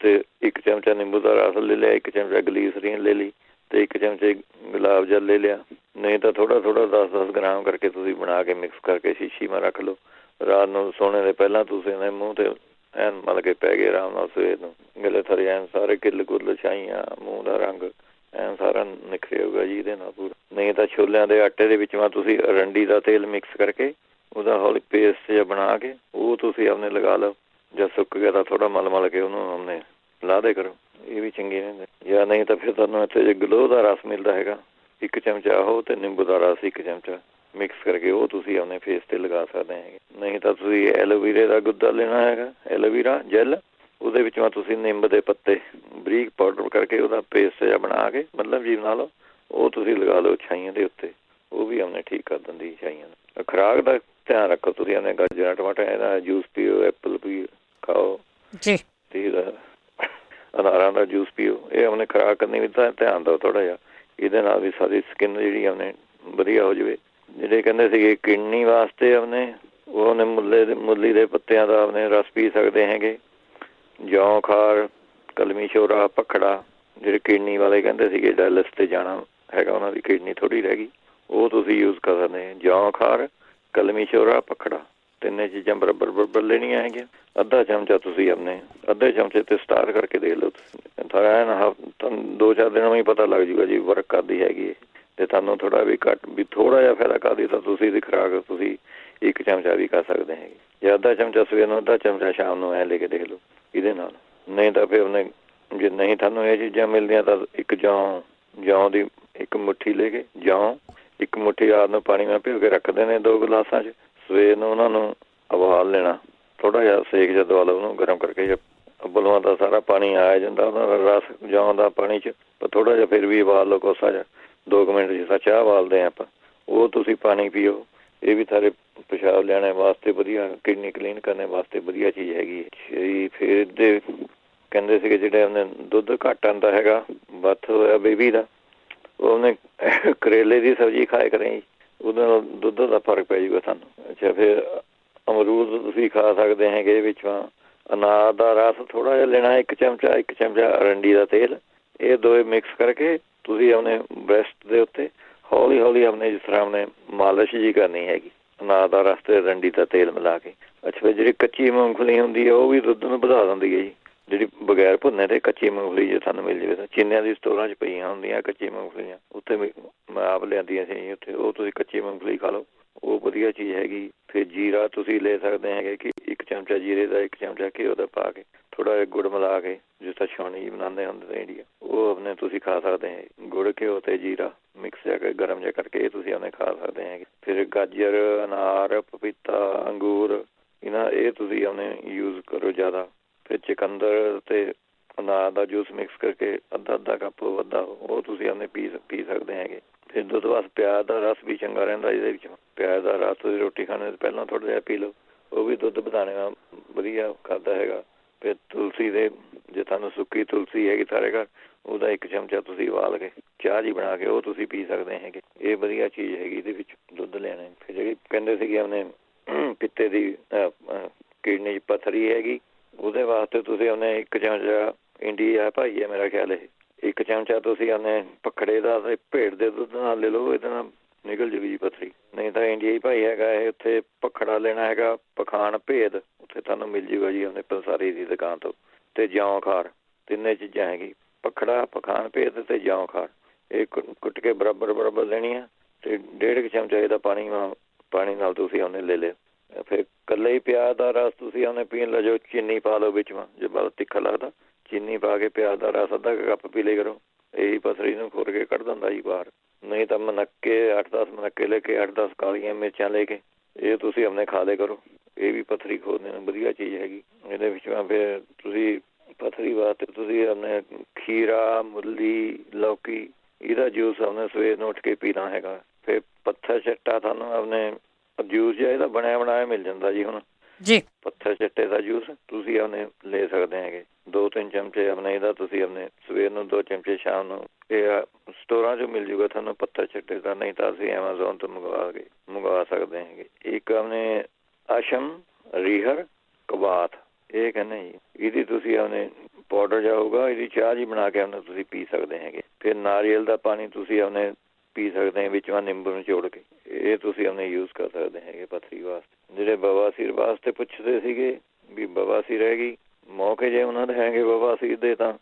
ਤੇ 1 ਚਮਚਾ ਨਿੰਬੂ ਦਾ ਰਸ ਲੈ ਲਿਆ, 1 ਚਮਚਾ ਗਲੀਸਰੀਨ ਲੈ ਲਈ, ਤੇ 1 ਚਮਚੇ ਗੁਲਾਬ ਜਲ ਲੈ ਲਿਆ। ਨਹੀਂ ਤਾਂ ਥੋੜ੍ਹਾ 10-10 ਗ੍ਰਾਮ ਕਰਕੇ ਤੁਸੀਂ ਬਣਾ ਕੇ ਮਿਕਸ ਕਰਕੇ ਸ਼ੀਸ਼ੀ ਮੈਂ ਰੱਖ ਲਓ। ਰਾਤ ਨੂੰ ਸੋਣੇ ਦੇ ਪਹਿਲਾਂ ਤੁਸੀਂ ਇਹਨੇ ਮੂੰਹ ਤੇ ਐਨ ਮਲ ਕੇ ਪੈ ਗਏ ਆਰਾਮ ਨਾਲ। ਸਵੇਰ ਨੂੰ ਗਲੇ ਥਰੇ ਐਨ ਸਾਰੇ ਕਿੱਲ ਛਾਈਆਂ, ਮੂੰਹ ਦਾ ਰੰਗ ਐਨ ਸਾਰਾ ਨਿਖਰਿਆ ਹੋਊਗਾ ਜੀ ਇਹਦੇ ਨਾਲ ਪੂਰਾ। ਨਹੀਂ ਤਾਂ ਛੋਲਿਆਂ ਦੇ ਆਟੇ ਦੇ ਵਿੱਚ ਤੁਸੀਂ ਅਰੰਡੀ ਦਾ ਤੇਲ ਮਿਕਸ ਕਰਕੇ ਉਹਦਾ ਹੌਲੀ ਪੇਸਟ ਜਿਹਾ ਬਣਾ ਕੇ ਉਹ ਤੁਸੀਂ ਆਪਣੇ ਲਗਾ ਲਓ। ਜਾਂ ਸੁੱਕ ਗਿਆ ਤਾਂ ਥੋੜ੍ਹਾ ਮਲ ਕੇ ਉਹਨੂੰ ਆਪਣੇ ਲਾ ਦੇ ਕਰੋ, ਇਹ ਵੀ ਚੰਗੇ ਰਹਿੰਦੇ। ਜਾਂ ਨਹੀਂ ਤਾਂ ਫਿਰ ਤੁਹਾਨੂੰ ਇੱਥੇ ਜੇ ਗਲੋਹ ਦਾ ਰਸ ਮਿਲਦਾ ਹੈਗਾ 1 ਚਮਚਾ ਉਹ, ਤੇ ਨਿੰਬੂ ਦਾ ਰਸ 1 ਚਮਚਾ ਮਿਕਸ ਕਰਕੇ ਉਹ ਤੁਸੀਂ ਆਪਣੇ ਫੇਸ ਤੇ ਲਗਾ ਸਕਦੇ ਹੈਗੇ। ਨਹੀਂ ਤਾਂ ਤੁਸੀਂ ਐਲੋਵੀਰੇ ਦਾ ਗੁੱਦਾ ਲੈਣਾ ਹੈਗਾ, ਐਲੋਵੀਰਾ ਜੈਲ, ਉਹਦੇ ਵਿੱਚੋਂ ਤੁਸੀਂ ਨਿੰਬ ਦੇ ਪੱਤੇ ਬਰੀਕ ਪਾਊਡਰ ਕਰਕੇ ਉਹਦਾ ਪੇਸਟ ਜਿਹਾ ਬਣਾ ਕੇ ਮਤਲਬ ਜੀ ਬਣਾ ਲਓ, ਉਹ ਤੁਸੀਂ ਲਗਾ ਲਓ ਛਾਈਆਂ ਦੇ ਉੱਤੇ, ਉਹ ਵੀ ਆਪਣੇ ਠੀਕ ਕਰ ਦਿੰਦੀ ਛਾਈਆਂ ਨੂੰ। ਖੁਰਾਕ ਦਾ ਧਿਆਨ ਰੱਖੋ ਤੁਸੀਂ, ਆਪਣੇ ਗਾਜਰਾਂ ਟਮਾਟਰ ਇਹਦਾ ਜੂਸ ਪੀਓ, ਐਪਲ ਵੀ ਖਾਓ ਜੀ, ਤੇ ਅਨਾਰਾਂ ਦਾ ਜੂਸ ਪੀਓ। ਇਹ ਆਪਣੇ ਖੁਰਾਕ ਕਰਨੀ ਵੀ ਤਾਂ ਧਿਆਨ ਦਿਓ ਥੋੜ੍ਹਾ ਜਿਹਾ, ਇਹਦੇ ਨਾਲ ਵੀ ਸਾਡੀ ਸਕਿਨ ਜਿਹੜੀ ਆਪਣੇ ਵਧੀਆ ਹੋ ਜਾਵੇ। ਜਿਹੜੇ ਕਹਿੰਦੇ ਸੀਗੇ ਕਿਡਨੀ ਵਾਸਤੇ ਆਪਣੇ ਉਹਨੇ ਮੁੱਲੀ ਦੇ ਪੱਤਿਆਂ ਦਾ ਆਪਣੇ ਰਸ ਪੀ ਸਕਦੇ ਹੈਗੇ। ਜੌਂ ਖਾਰ, ਕਲਮੀ ਸ਼ੋਰਾ, ਭਖੜਾ, ਜਿਹੜੇ ਕਿਡਨੀ ਵਾਲੇ ਕਹਿੰਦੇ ਸੀਗੇ ਡਾਇਲਸ ਤੇ ਜਾਣਾ ਹੈਗਾ, ਉਹਨਾਂ ਦੀ ਕਿਡਨੀ ਥੋੜ੍ਹੀ ਰਹਿ ਗਈ, ਉਹ ਤੁਸੀਂ ਯੂਜ਼ ਕਰ ਸਕਦੇ। ਜੌਂ ਖਾਰ, ਕਲਮੀ ਸ਼ੋਰਾ, ਭਖੜਾ, 3 ਚੀਜ਼ਾਂ ਬਰਾਬਰ ਲੈਣੀਆਂ ਹੈਗੀਆਂ। ਅੱਧਾ ਚਮਚਾ ਤੁਸੀਂ ਆਪਣੇ ਅੱਧੇ ਚਮਚੇ ਤੇ ਸਟਾਰਟ ਕਰਕੇ ਦੇਖ ਲਓ ਤੁਸੀਂ, ਤੁਹਾਨੂੰ 2-4 ਦਿਨਾਂ ਵਿੱਚ ਪਤਾ ਲੱਗ ਜੂਗਾ ਜੀ ਵਰਕ ਕਰਦੀ ਹੈਗੀ। ਤੇ ਤੁਹਾਨੂੰ ਥੋੜ੍ਹਾ ਵੀ ਘੱਟ ਵੀ ਥੋੜ੍ਹਾ ਜਿਹਾ ਫਾਇਦਾ ਕਰਦੀ ਤਾਂ ਤੁਸੀਂ ਇਹਦੀ ਖੁਰਾਕ ਤੁਸੀਂ 1 ਚਮਚਾ ਵੀ ਕਰ ਸਕਦੇ ਹੈਗੇ। ਜਾਂ ਅੱਧਾ ਚਮਚਾ ਸਵੇਰ ਨੂੰ, ਅੱਧਾ ਚਮਚਾ ਸ਼ਾਮ ਨੂੰ ਐ ਲੈ ਕੇ ਦੇਖ ਲਓ ਇਹਦੇ ਨਾਲ। ਨਹੀਂ ਤਾਂ ਫਿਰ ਉਹਨੇ ਜੇ ਨਹੀਂ ਤੁਹਾਨੂੰ ਇਹ ਚੀਜ਼ਾਂ ਮਿਲਦੀਆਂ ਤਾਂ 1 ਜੌਂ ਦੀ 1 ਮੁੱਠੀ ਲੈ ਕੇ, ਜੌਂ 1 ਮੁੱਠੀ ਰਾਤ ਨੂੰ ਪਾਣੀ ਨਾਲ ਭਿਓ ਕੇ ਰੱਖਦੇ ਨੇ 2 ਗਲਾਸਾਂ 'ਚ। ਸਵੇਰ ਨੂੰ ਉਹਨਾਂ ਨੂੰ ਉਬਾਲ ਲੈਣਾ, ਥੋੜ੍ਹਾ ਜਿਹਾ ਸੇਕ ਜਿਹਾ ਦਵਾ ਲਓ ਉਹਨੂੰ ਗਰਮ ਕਰਕੇ। ਉਬਲਵਾ ਦਾ ਸਾਰਾ ਪਾਣੀ ਆ ਜਾਂਦਾ ਉਹਨਾਂ ਦਾ ਰਸ ਜੌਂ ਦਾ ਪਾਣੀ 'ਚ, ਪਰ ਥੋੜ੍ਹਾ ਜਿਹਾ ਫਿਰ ਵੀ ਉਬਾਲ ਲਓ ਕੋਸਾ ਜਿਹਾ 2 ਮਿੰਟ ਜਿਸ ਤਰ੍ਹਾਂ ਚਾਹ ਉਬਾਲਦੇ ਹਾਂ ਆਪਾਂ, ਉਹ ਤੁਸੀਂ ਪਾਣੀ ਪੀਓ। ਇਹ ਵੀ ਸਾਰੇ ਪਿਸ਼ਾਬ ਲੈਣੇ ਵਾਸਤੇ ਵਧੀਆ, ਕਿਡਨੀ ਕਲੀਨ ਕਰਨੇ ਵਾਸਤੇ ਵਧੀਆ ਚੀਜ਼ ਹੈਗੀ। ਫਿਰ ਦੇ ਕਹਿੰਦੇ ਸੀਗੇ ਜਿਹੜੇ ਉਹਨੇ ਦੁੱਧ ਘੱਟ ਆਉਂਦਾ ਹੈਗਾ, ਬੱਥ ਹੋਇਆ ਬੇਬੀ ਦਾ, ਉਹਨੇ ਕਰੇਲੇ ਦੀ ਸਬਜ਼ੀ ਖਾਇਆ ਕਰੇ ਜੀ, ਉਹਦੇ ਨਾਲ ਦੁੱਧ ਦਾ ਫਰਕ ਪੈ ਜਾਊਗਾ ਤੁਹਾਨੂੰ। ਅੱਛਾ, ਫਿਰ ਅਮਰੂਦ ਤੁਸੀਂ ਖਾ ਸਕਦੇ ਹੈਗੇ ਵਿੱਚੋਂ। ਅਨਾਰ ਦਾ ਰਸ ਥੋੜ੍ਹਾ ਜਿਹਾ ਲੈਣਾ 1 ਚਮਚਾ, 1 ਚਮਚਾ ਅਰੰਡੀ ਦਾ ਤੇਲ, ਇਹ ਦੋਵੇਂ ਮਿਕਸ ਕਰਕੇ ਤੁਸੀਂ ਆਪਣੇ ਬ੍ਰੈਸਟ ਦੇ ਉੱਤੇ ਹੌਲੀ ਆਪਣੇ ਜਿਸ ਤਰ੍ਹਾਂ ਆਪਣੇ ਮਾਲਿਸ਼ ਜੀ ਕਰਨੀ ਹੈਗੀ, ਅਨਾਰ ਦਾ ਰਸ ਤੇ ਅਰੰਡੀ ਦਾ ਤੇਲ ਮਿਲਾ ਕੇ। ਅੱਛਾ, ਜਿਹੜੀ ਕੱਚੀ ਮੂੰਗਫਲੀ ਹੁੰਦੀ ਹੈ ਉਹ ਵੀ ਦੁੱਧ ਨੂੰ ਵਧਾ ਦਿੰਦੀ ਹੈ ਜੀ। ਜਿਹੜੀ ਬਗੈਰ ਭੁੰਨੇ ਤੇ ਕੱਚੀ ਮੂੰਗਫਲੀ ਜੇ ਤੁਹਾਨੂੰ ਮਿਲ ਜਾਵੇ ਤਾਂ ਚੀਨਿਆਂ ਦੀ ਸਟੋਰਾਂ 'ਚ ਪਈਆਂ ਹੁੰਦੀਆਂ ਕੱਚੀ ਮੂੰਗਫਲੀਆਂ, ਉੱਥੇ ਮੈਂ ਆਪ ਲਿਆਂਦੀਆਂ ਸੀ ਉੱਥੇ, ਉਹ ਤੁਸੀਂ ਕੱਚੀ ਮੂੰਗਫਲੀ ਖਾ ਲਓ, ਉਹ ਵਧੀਆ ਚੀਜ਼ ਹੈਗੀ। ਫਿਰ ਜੀਰਾ ਤੁਸੀਂ ਲੈ ਸਕਦੇ ਹੈਗੇ ਕਿ 1 ਚਮਚਾ ਜੀਰੇ ਦਾ, 1 ਚਮਚਾ ਘਿਓ ਦਾ ਪਾ ਕੇ ਥੋੜ੍ਹਾ ਜਿਹਾ ਗੁੜ ਮਿਲਾ ਕੇ, ਜਿਸ ਤਰ੍ਹਾਂ ਛਾਉਣੀ ਬਣਾਉਂਦੇ ਹੁੰਦੇ ਨੇ ਇੰਡੀਆ, ਉਹ ਆਪਣੇ ਤੁਸੀਂ ਖਾ ਸਕਦੇ ਹੈ। ਗੁੜ, ਘਿਓ ਤੇ ਜੀਰਾ ਮਿਕਸ ਜਾ ਕੇ ਗਰਮ ਜਿਹਾ ਕਰਕੇ ਇਹ ਤੁਸੀਂ ਆਪਣੇ ਖਾ ਸਕਦੇ ਹੈਗੇ। ਫਿਰ ਗਾਜਰ, ਅਨਾਰ, ਪਪੀਤਾ, ਅੰਗੂਰ, ਇਹ ਤੁਸੀਂ ਆਪਣੇ ਯੂਜ਼ ਕਰੋ ਜ਼ਿਆਦਾ। ਫਿਰ ਚੁਕੰਦਰ ਤੇ ਅਨਾਰ ਦਾ ਜੂਸ ਮਿਕਸ ਕਰਕੇ ਅੱਧਾ ਕੱਪ ਵੱਧਾ ਉਹ ਤੁਸੀਂ ਆਪਣੇ ਪੀ ਸਕਦੇ ਹੈਗੇ। ਫਿਰ ਦੁੱਧ ਵਾਸਤੇ ਪਿਆਜ਼ ਦਾ ਰਸ ਵੀ ਚੰਗਾ ਰਹਿੰਦਾ ਇਹਦੇ ਵਿੱਚ। ਪਿਆਜ਼ ਦਾ ਰਸ ਤੁਸੀਂ ਰੋਟੀ ਖਾਣੇ ਤੋਂ ਪਹਿਲਾਂ ਥੋੜ੍ਹਾ ਜਿਹਾ ਪੀ ਲਓ, ਉਹ ਵੀ ਦੁੱਧ ਵਧਾਉਣੇ ਨਾਲ ਵਧੀਆ ਕਰਦਾ ਹੈਗਾ। ਫਿਰ ਤੁਲਸੀ ਦੇ, ਜੇ ਤੁਹਾਨੂੰ ਸੁੱਕੀ ਤੁਲਸੀ ਹੈਗੀ ਸਾਰੇ ਘਰ, ਉਹਦਾ 1 ਚਮਚਾ ਤੁਸੀਂ ਉਬਾਲ ਕੇ ਚਾਹ ਜੀ ਬਣਾ ਕੇ ਉਹ ਤੁਸੀਂ ਪੀ ਸਕਦੇ ਹੈਗੇ। ਇਹ ਵਧੀਆ ਚੀਜ਼ ਹੈਗੀ ਇਹਦੇ ਵਿੱਚ ਦੁੱਧ ਲੈਣਾ। ਫਿਰ ਜਿਹੜੀ ਕਹਿੰਦੇ ਸੀਗੇ ਆਪਣੇ ਪਿੱਤੇ ਦੀ ਕਿਡਨੀ 'ਚ ਪੱਥਰੀ ਹੈਗੀ, ਉਹਦੇ ਵਾਸਤੇ ਤੁਸੀਂ ਆਪਣੇ 1 ਚਮਚਾ ਇੰਡੀਆ ਭਾਈ ਹੈ ਮੇਰਾ ਖਿਆਲ, ਇਹ 1 ਚਮਚਾ ਤੁਸੀਂ ਆਪਣੇ ਭਖੜੇ ਦਾ ਤੇ ਭੇਡ ਦੇ ਦੁੱਧ ਨਾਲ ਲੈ ਲਓ, ਇਹਦੇ ਨਾਲ ਨਿਕਲ ਜੂਗੀ ਜੀ ਪੱਥਰੀ। ਨਹੀਂ ਤਾਂ ਇੰਡੀਆ ਹੀ ਭਾਈ ਹੈਗਾ ਇਹ, ਉੱਥੇ ਭਖੜਾ ਲੈਣਾ ਹੈਗਾ, ਪਖਾਨ ਭੇਦ ਉੱਥੇ ਤੁਹਾਨੂੰ ਮਿਲ ਜੂਗਾ ਜੀ ਉਹਨੇ ਪੰਸਾਰੀ ਦੀ ਦੁਕਾਨ ਤੋਂ। ਤੇ ਜੌਂ ਖਾਰ, 3 ਚੀਜ਼ਾਂ ਹੈਗੀ, ਭਖੜਾ, ਪਖਾਨ ਭੇਦ ਤੇ ਜੌਂ ਖਾਰ, ਇਹ ਕੁੱਟ ਕੇ ਬਰਾਬਰ ਲੈਣੀ ਆ। ਤੇ 1.5 ਚਮਚਾ ਇਹਦਾ ਪਾਣੀ ਨਾਲ ਤੁਸੀਂ ਉਹਨੇ ਲੈ ਲਿਓ। ਫਿਰ ਇਕੱਲੇ ਹੀ ਪਿਆਜ਼ ਦਾ ਰਸ ਤੁਸੀਂ ਉਹਨੇ ਪੀਣ ਲੱਜੋ, ਚੀਨੀ ਪਾ ਲਓ ਵਿੱਚ, ਜੇ ਬਹੁਤ ਤਿੱਖਾ ਲੱਗਦਾ ਚੀਨੀ ਪਾ ਕੇ ਪਿਆਜ਼ ਦਾ ਰਸ ਅੱਧਾ ਕੱਪ ਪੀ ਲਿਆ ਕਰੋ। ਇਹੀ ਪੱਥਰੀ ਨੂੰ ਖੋਰ ਕੇ ਕੱਢ ਦਿੰਦਾ ਜੀ ਬਾਹਰ। ਨਹੀਂ ਤਾਂ ਮਨੱਕੇ 8-10 ਮਨੱਕੇ ਲੈ ਕੇ 8-10 ਕਾਲੀਆਂ ਮਿਰਚਾਂ ਲੈ ਕੇ ਇਹ ਤੁਸੀਂ ਆਪਣੇ ਖਾ ਲਿਆ ਕਰੋ। ਇਹ ਵੀ ਪੱਥਰੀ ਖੋਲ੍ਹਣ ਨੂੰ ਵਧੀਆ ਚੀਜ਼ ਹੈਗੀ। ਇਹਦੇ ਵਿੱਚੋਂ ਫਿਰ ਤੁਸੀਂ ਪੱਥਰੀ ਵਾਸਤੇ ਤੁਸੀਂ ਆਪਣੇ ਖੀਰਾ, ਮੂਲੀ, ਲੌਕੀ ਇਹਦਾ ਜੂਸ ਆਪਣੇ ਸਵੇਰ ਨੂੰ ਉੱਠ ਕੇ ਪੀਣਾ ਹੈਗਾ। ਫਿਰ ਪੱਥਰ ਚੱਟਾ ਤੁਹਾਨੂੰ ਆਪਣੇ ਜੂਸ ਜਿਹਾ ਇਹਦਾ ਬਣਿਆ ਬਣਾਇਆ ਮਿਲ ਜਾਂਦਾ ਜੀ ਹੁਣ ਜੀ। ਪੱਥਰ ਚੱਟੇ ਦਾ ਜੂਸ ਤੁਸੀਂ ਆਪਣੇ ਲੈ ਸਕਦੇ ਹੈਗੇ। 2-3 ਚਮਚੇ ਆਪਣੇ ਇਹਦਾ ਤੁਸੀਂ ਆਪਣੇ ਸਵੇਰ ਨੂੰ 2 ਚਮਚੇ ਸ਼ਾਮ ਨੂੰ। ਇਹ ਸਟੋਰਾਂ 'ਚੋਂ ਮਿਲ ਜੂਗਾ ਤੁਹਾਨੂੰ ਪੱਥਰ ਚੱਟੇ ਦਾ, ਨਹੀਂ ਤਾਂ ਅਸੀਂ ਐਮਾਜ਼ੋਨ ਤੋਂ ਮੰਗਵਾ ਸਕਦੇ ਹੈਗੇ। ਇੱਕ ਆਪਣੇ ਅਸ਼ਮ ਰੀਹਰ ਕਬਾਤ ਇਹ ਕਹਿੰਦੇ ਜੀ, ਇਹਦੀ ਤੁਸੀਂ ਆਪਣੇ ਪਾਊਡਰ ਜਾਊਗਾ, ਇਹਦੀ ਚਾਹ ਜੀ ਬਣਾ ਕੇ ਆਪਣੇ ਤੁਸੀਂ ਪੀ ਸਕਦੇ ਹੈਗੇ। ਫਿਰ ਨਾਰੀਅਲ ਦਾ ਪਾਣੀ ਤੁਸੀਂ ਆਪਣੇ ਪੀ ਸਕਦੇ ਵਿੱਚੋਂ ਨਿੰਬੂ ਨੂੰ ਨਿਚੋੜ ਕੇ। ਇਹ ਤੁਸੀਂ ਆਪਣੇ ਯੂਜ਼ ਕਰ ਸਕਦੇ ਹੈਗੇ ਪੱਥਰੀ ਵਾਸਤੇ। ਜਿਹੜੇ ਬਵਾਸੀਰ ਵਾਸਤੇ ਪੁੱਛਦੇ ਸੀਗੇ ਵੀ ਬਵਾਸੀਰ ਹੈਗੀ, ਮੌਕੇ ਜੇ ਉਹਨਾਂ ਦੇ ਹੈਗੇ ਬਵਾਸੀਰ ਦੇ ਤਾਂ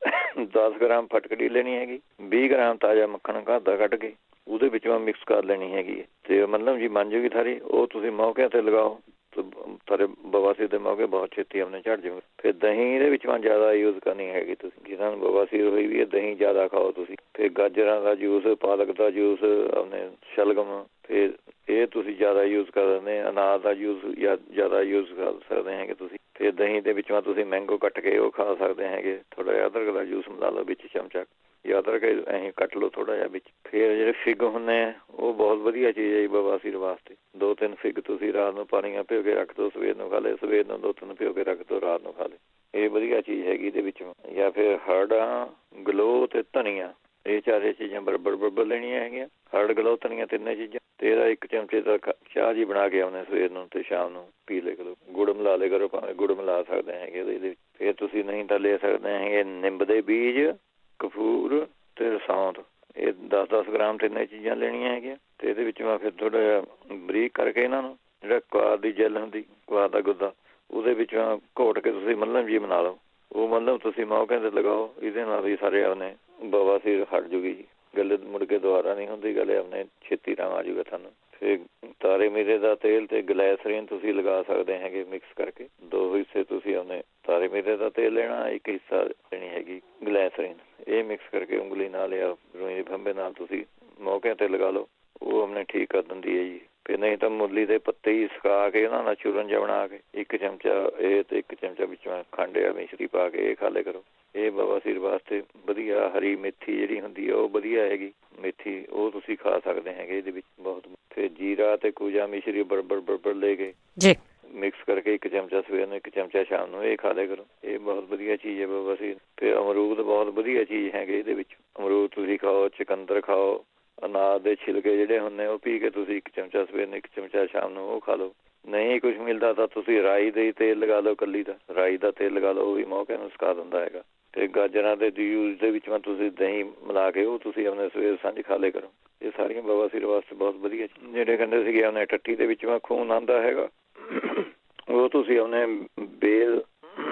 10 ਗ੍ਰਾਮ ਫਟਕੜੀ ਲੈਣੀ ਹੈਗੀ, 20 ਗ੍ਰਾਮ ਤਾਜ਼ਾ ਮੱਖਣ ਘਰ ਦਾ ਕੱਢ ਕੇ ਉਹਦੇ ਵਿੱਚੋਂ ਮਿਕਸ ਕਰ ਲੈਣੀ ਹੈਗੀ ਅਤੇ ਮਤਲਬ ਜੀ ਬਣ ਜੂਗੀ ਥਾਰੀ। ਉਹ ਤੁਸੀਂ ਮੌਕਿਆਂ 'ਤੇ ਲਗਾਓ ਤੁਹਾਡੇ ਬਵਾਸੀਰ ਦੇ ਮੌਕੇ ਬਹੁਤ ਛੇਤੀ ਆਪਣੇ ਝੜ ਜਾਊਗੇ। ਫਿਰ ਦਹੀਂ ਇਹਦੇ ਵਿੱਚੋਂ ਜ਼ਿਆਦਾ ਯੂਜ਼ ਕਰਨੀ ਹੈਗੀ ਤੁਸੀਂ, ਜਿਹਨਾਂ ਨੂੰ ਬਵਾਸੀਰ ਹੋਈ ਵੀ ਹੈ ਦਹੀਂ ਜ਼ਿਆਦਾ ਖਾਓ ਤੁਸੀਂ। ਫਿਰ ਗਾਜਰਾਂ ਦਾ ਜੂਸ, ਪਾਲਕ ਦਾ ਜੂਸ, ਆਪਣੇ ਸ਼ਲਗਮ, ਫਿਰ ਇਹ ਤੁਸੀਂ ਜ਼ਿਆਦਾ ਯੂਜ਼ ਕਰ ਸਕਦੇ। ਅਨਾਰ ਦਾ ਜੂਸ ਜ਼ਿਆਦਾ ਯੂਜ਼ ਕਰ ਸਕਦੇ ਹੈਗੇ ਤੁਸੀਂ। ਫਿਰ ਦਹੀਂ ਦੇ ਵਿੱਚੋਂ ਤੁਸੀਂ ਮੈਂਗੋ ਕੱਟ ਕੇ ਉਹ ਖਾ ਸਕਦੇ ਹੈਗੇ। ਥੋੜ੍ਹਾ ਜਿਹਾ ਅਦਰਕ ਦਾ ਜੂਸ ਮਿਲਾ ਲਓ ਵਿੱਚ ਚਮਚਾ, ਜਾਂ ਅਦਰਕ ਅਸੀਂ ਕੱਟ ਲਓ ਥੋੜ੍ਹਾ ਜਿਹਾ ਵਿੱਚ। ਫਿਰ ਜਿਹੜੇ ਫਿੱਗ ਹੁੰਦੇ ਆ ਉਹ ਬਹੁਤ ਵਧੀਆ ਚੀਜ਼ ਹੈ ਜੀ ਬਵਾਸੀਰ ਵਾਸਤੇ। 2-3 ਫਿੱਗ ਤੁਸੀਂ ਰਾਤ ਨੂੰ ਪਾਣੀਆਂ ਭਿਓ ਕੇ ਰੱਖ ਦਿਓ, ਸਵੇਰ ਨੂੰ ਖਾ ਲਏ, ਸਵੇਰ ਨੂੰ 2-3 ਭਿਓ ਕੇ ਰੱਖ ਦਿਓ, ਰਾਤ ਨੂੰ ਖਾ ਲਏ। ਇਹ ਵਧੀਆ ਚੀਜ਼ ਹੈਗੀ ਇਹਦੇ ਵਿੱਚੋਂ। ਜਾਂ ਫਿਰ ਹਰੜਾਂ, ਗਲੋ ਅਤੇ ਧਨੀਆ, ਇਹ ਚਾਰੇ ਚੀਜ਼ਾਂ ਬਰਾਬਰ ਲੈਣੀਆਂ ਹੈਗੀਆਂ। ਹਰੜ, ਗਲੋ, ਧਨੀਆ ਤਿੰਨੇ ਚੀਜ਼ਾਂ। ਤੇ ਇਹਦਾ 1 ਚਮਚੇ ਦਾ ਚਾਹ ਜੀ ਬਣਾ ਕੇ ਆਉਂਦੇ ਸਵੇਰ ਨੂੰ ਤੇ ਸ਼ਾਮ ਨੂੰ ਪੀ ਲਿਆ ਕਰੋ। ਗੁੜ ਮਿਲਾ ਲਿਆ ਕਰੋ, ਭਾਵੇਂ ਗੁੜ ਮਿਲਾ ਸਕਦੇ ਹੈਗੇ ਇਹਦੇ ਵਿੱਚ। ਫਿਰ ਤੁਸੀਂ ਨਹੀਂ ਤਾਂ ਲੈ ਸਕਦੇ ਹੈਗੇ ਨਿੰਬ ਦੇ ਬੀਜ, ਕਪੂਰ ਅਤੇ ਸੌਂਠ। ਇਹ 10-10 ਗ੍ਰਾਮ ਤਿੰਨੇ ਚੀਜ਼ਾਂ ਲੈਣੀਆਂ ਹੈਗੀਆਂ। ਅਤੇ ਇਹਦੇ ਵਿੱਚ ਮੈਂ ਫਿਰ ਥੋੜ੍ਹਾ ਜਿਹਾ ਬਰੀਕ ਕਰਕੇ ਇਹਨਾਂ ਨੂੰ ਜਿਹੜਾ ਕੁਆਰ ਦੀ ਜੈਲ ਹੁੰਦੀ, ਕੁਆਰ ਦਾ ਗੁੱਦਾ, ਉਹਦੇ ਵਿੱਚ ਘੋਟ ਕੇ ਤੁਸੀਂ ਮੱਲਮ ਜੀ ਬਣਾ ਲਓ। ਉਹ ਮੱਲਮ ਤੁਸੀਂ ਮੌਕਿਆਂ 'ਤੇ ਲਗਾਓ। ਇਹਦੇ ਨਾਲ ਵੀ ਸਾਰੇ ਆਪਣੇ ਬਵਾਸੀਰ ਹਟ ਜੂਗੀ ਜੀ। ਗਲੇ ਮੁੜ ਕੇ ਦੁਬਾਰਾ ਨਹੀਂ ਹੁੰਦੀ, ਗਲੇ ਆਪਣੇ ਛੇਤੀ ਆਰਾਮ ਆ ਜੂਗਾ ਤੁਹਾਨੂੰ। ਫਿਰ ਤਾਰੇ ਮੀਰੇ ਦਾ ਤੇਲ ਅਤੇ ਗਲੈਸਰੀਨ ਤੁਸੀਂ ਲਗਾ ਸਕਦੇ ਹੈਗੇ ਮਿਕਸ ਕਰਕੇ। 2 ਹਿੱਸੇ ਤੁਸੀਂ ਆਪਣੇ ਤਾਰੇ ਮੀਰੇ ਦਾ ਤੇਲ ਲੈਣਾ, 1 ਹਿੱਸਾ ਲੈਣੀ ਹੈਗੀ ਗਲੈਸਰੀਨ। ਇਹ ਮਿਕਸ ਕਰਕੇ ਉਂਗਲੀ ਨਾਲ ਜਾਂ ਰੂਈ ਦੇ ਫੰਬੇ ਨਾਲ ਤੁਸੀਂ ਮੌਕਿਆਂ 'ਤੇ ਲਗਾ ਲਓ। ਉਹ ਆਪਣੇ ਠੀਕ ਕਰ ਦਿੰਦੀ ਹੈ ਜੀ। ਫਿਰ ਨਹੀਂ ਤਾਂ ਮੁਰਲੀ ਦੇ ਪੱਤੇ ਹੀ ਸੁਕਾ ਕੇ ਉਹਨਾਂ ਨਾਲ ਚੂਰਨ ਜਿਹਾ ਬਣਾ ਕੇ 1 ਚਮਚਾ ਇਹ ਅਤੇ 1 ਚਮਚਾ ਵਿੱਚੋਂ ਖੰਡ ਜਾਂ ਮਿਸ਼ਰੀ ਪਾ ਕੇ ਇਹ ਖਾ ਲਿਆ ਕਰੋ। ਇਹ ਬਵਾਸੀਰ ਵਾਸਤੇ ਵਧੀਆ। ਹਰੀ ਮੇਥੀ ਜਿਹੜੀ ਹੁੰਦੀ ਹੈ ਉਹ ਵਧੀਆ ਹੈਗੀ ਮੇਥੀ, ਉਹ ਤੁਸੀਂ ਖਾ ਸਕਦੇ ਹੈਗੇ ਇਹਦੇ ਵਿੱਚ ਬਹੁਤ। ਫਿਰ ਜੀਰਾ ਅਤੇ ਕੂਜਾ ਮਿਸ਼ਰੀ ਬਰਬਰ ਲੈ ਕੇ ਜੀ ਮਿਕਸ ਕਰਕੇ 1 ਚਮਚਾ ਸਵੇਰ ਨੂੰ, 1 ਚਮਚਾ ਸ਼ਾਮ ਨੂੰ ਇਹ ਖਾ ਲਿਆ ਕਰੋ। ਇਹ ਬਹੁਤ ਵਧੀਆ ਚੀਜ਼ ਹੈ ਬਵਾਸੀਰ। ਫਿਰ ਅਮਰੂਦ ਬਹੁਤ ਵਧੀਆ ਚੀਜ਼ ਹੈਗੇ ਇਹਦੇ ਵਿੱਚ। ਅਮਰੂਦ ਤੁਸੀਂ ਖਾਓ, ਚੁਕੰਦਰ ਖਾਓ, ਅਨਾਰ ਦੇ ਛਿਲਕੇ ਜਿਹੜੇ ਹੁੰਦੇ ਉਹ ਪੀ ਕੇ ਤੁਸੀਂ 1 ਚਮਚਾ ਸਵੇਰ ਨੂੰ, 1 ਚਮਚਾ ਸ਼ਾਮ ਨੂੰ ਉਹ ਖਾ ਲਓ। ਨਹੀਂ ਕੁਛ ਮਿਲਦਾ ਤਾਂ ਤੁਸੀਂ ਰਾਈ ਦੇ ਤੇਲ ਲਗਾ ਲਓ, ਇਕੱਲੀ ਦਾ ਰਾਈ ਦਾ ਤੇਲ ਲਗਾ ਲਓ, ਉਹ ਵੀ ਮੌਕੇ ਨੂੰ ਸੁਕਾ ਦਿੰਦਾ ਹੈਗਾ। ਅਤੇ ਗਾਜਰਾਂ ਦੇ ਜੂਸ ਦੇ ਵਿੱਚ ਤੁਸੀਂ ਦਹੀਂ ਮਿਲਾ ਕੇ ਉਹ ਤੁਸੀਂ ਆਪਣੇ ਸਵੇਰ ਸਾਂਝ ਖਾ ਲਿਆ ਕਰੋ। ਇਹ ਸਾਰੀਆਂ ਬਵਾਸੀਰ ਵਾਸਤੇ ਬਹੁਤ ਵਧੀਆ। ਜਿਹੜੇ ਕਹਿੰਦੇ ਸੀਗੇ ਆਪਣੇ ਟੱਟੀ ਦੇ ਵਿੱਚ ਖੂਨ ਆਉਂਦਾ ਹੈਗਾ, ਉਹ ਤੁਸੀਂ ਆਪਣੇ ਬੇਲ,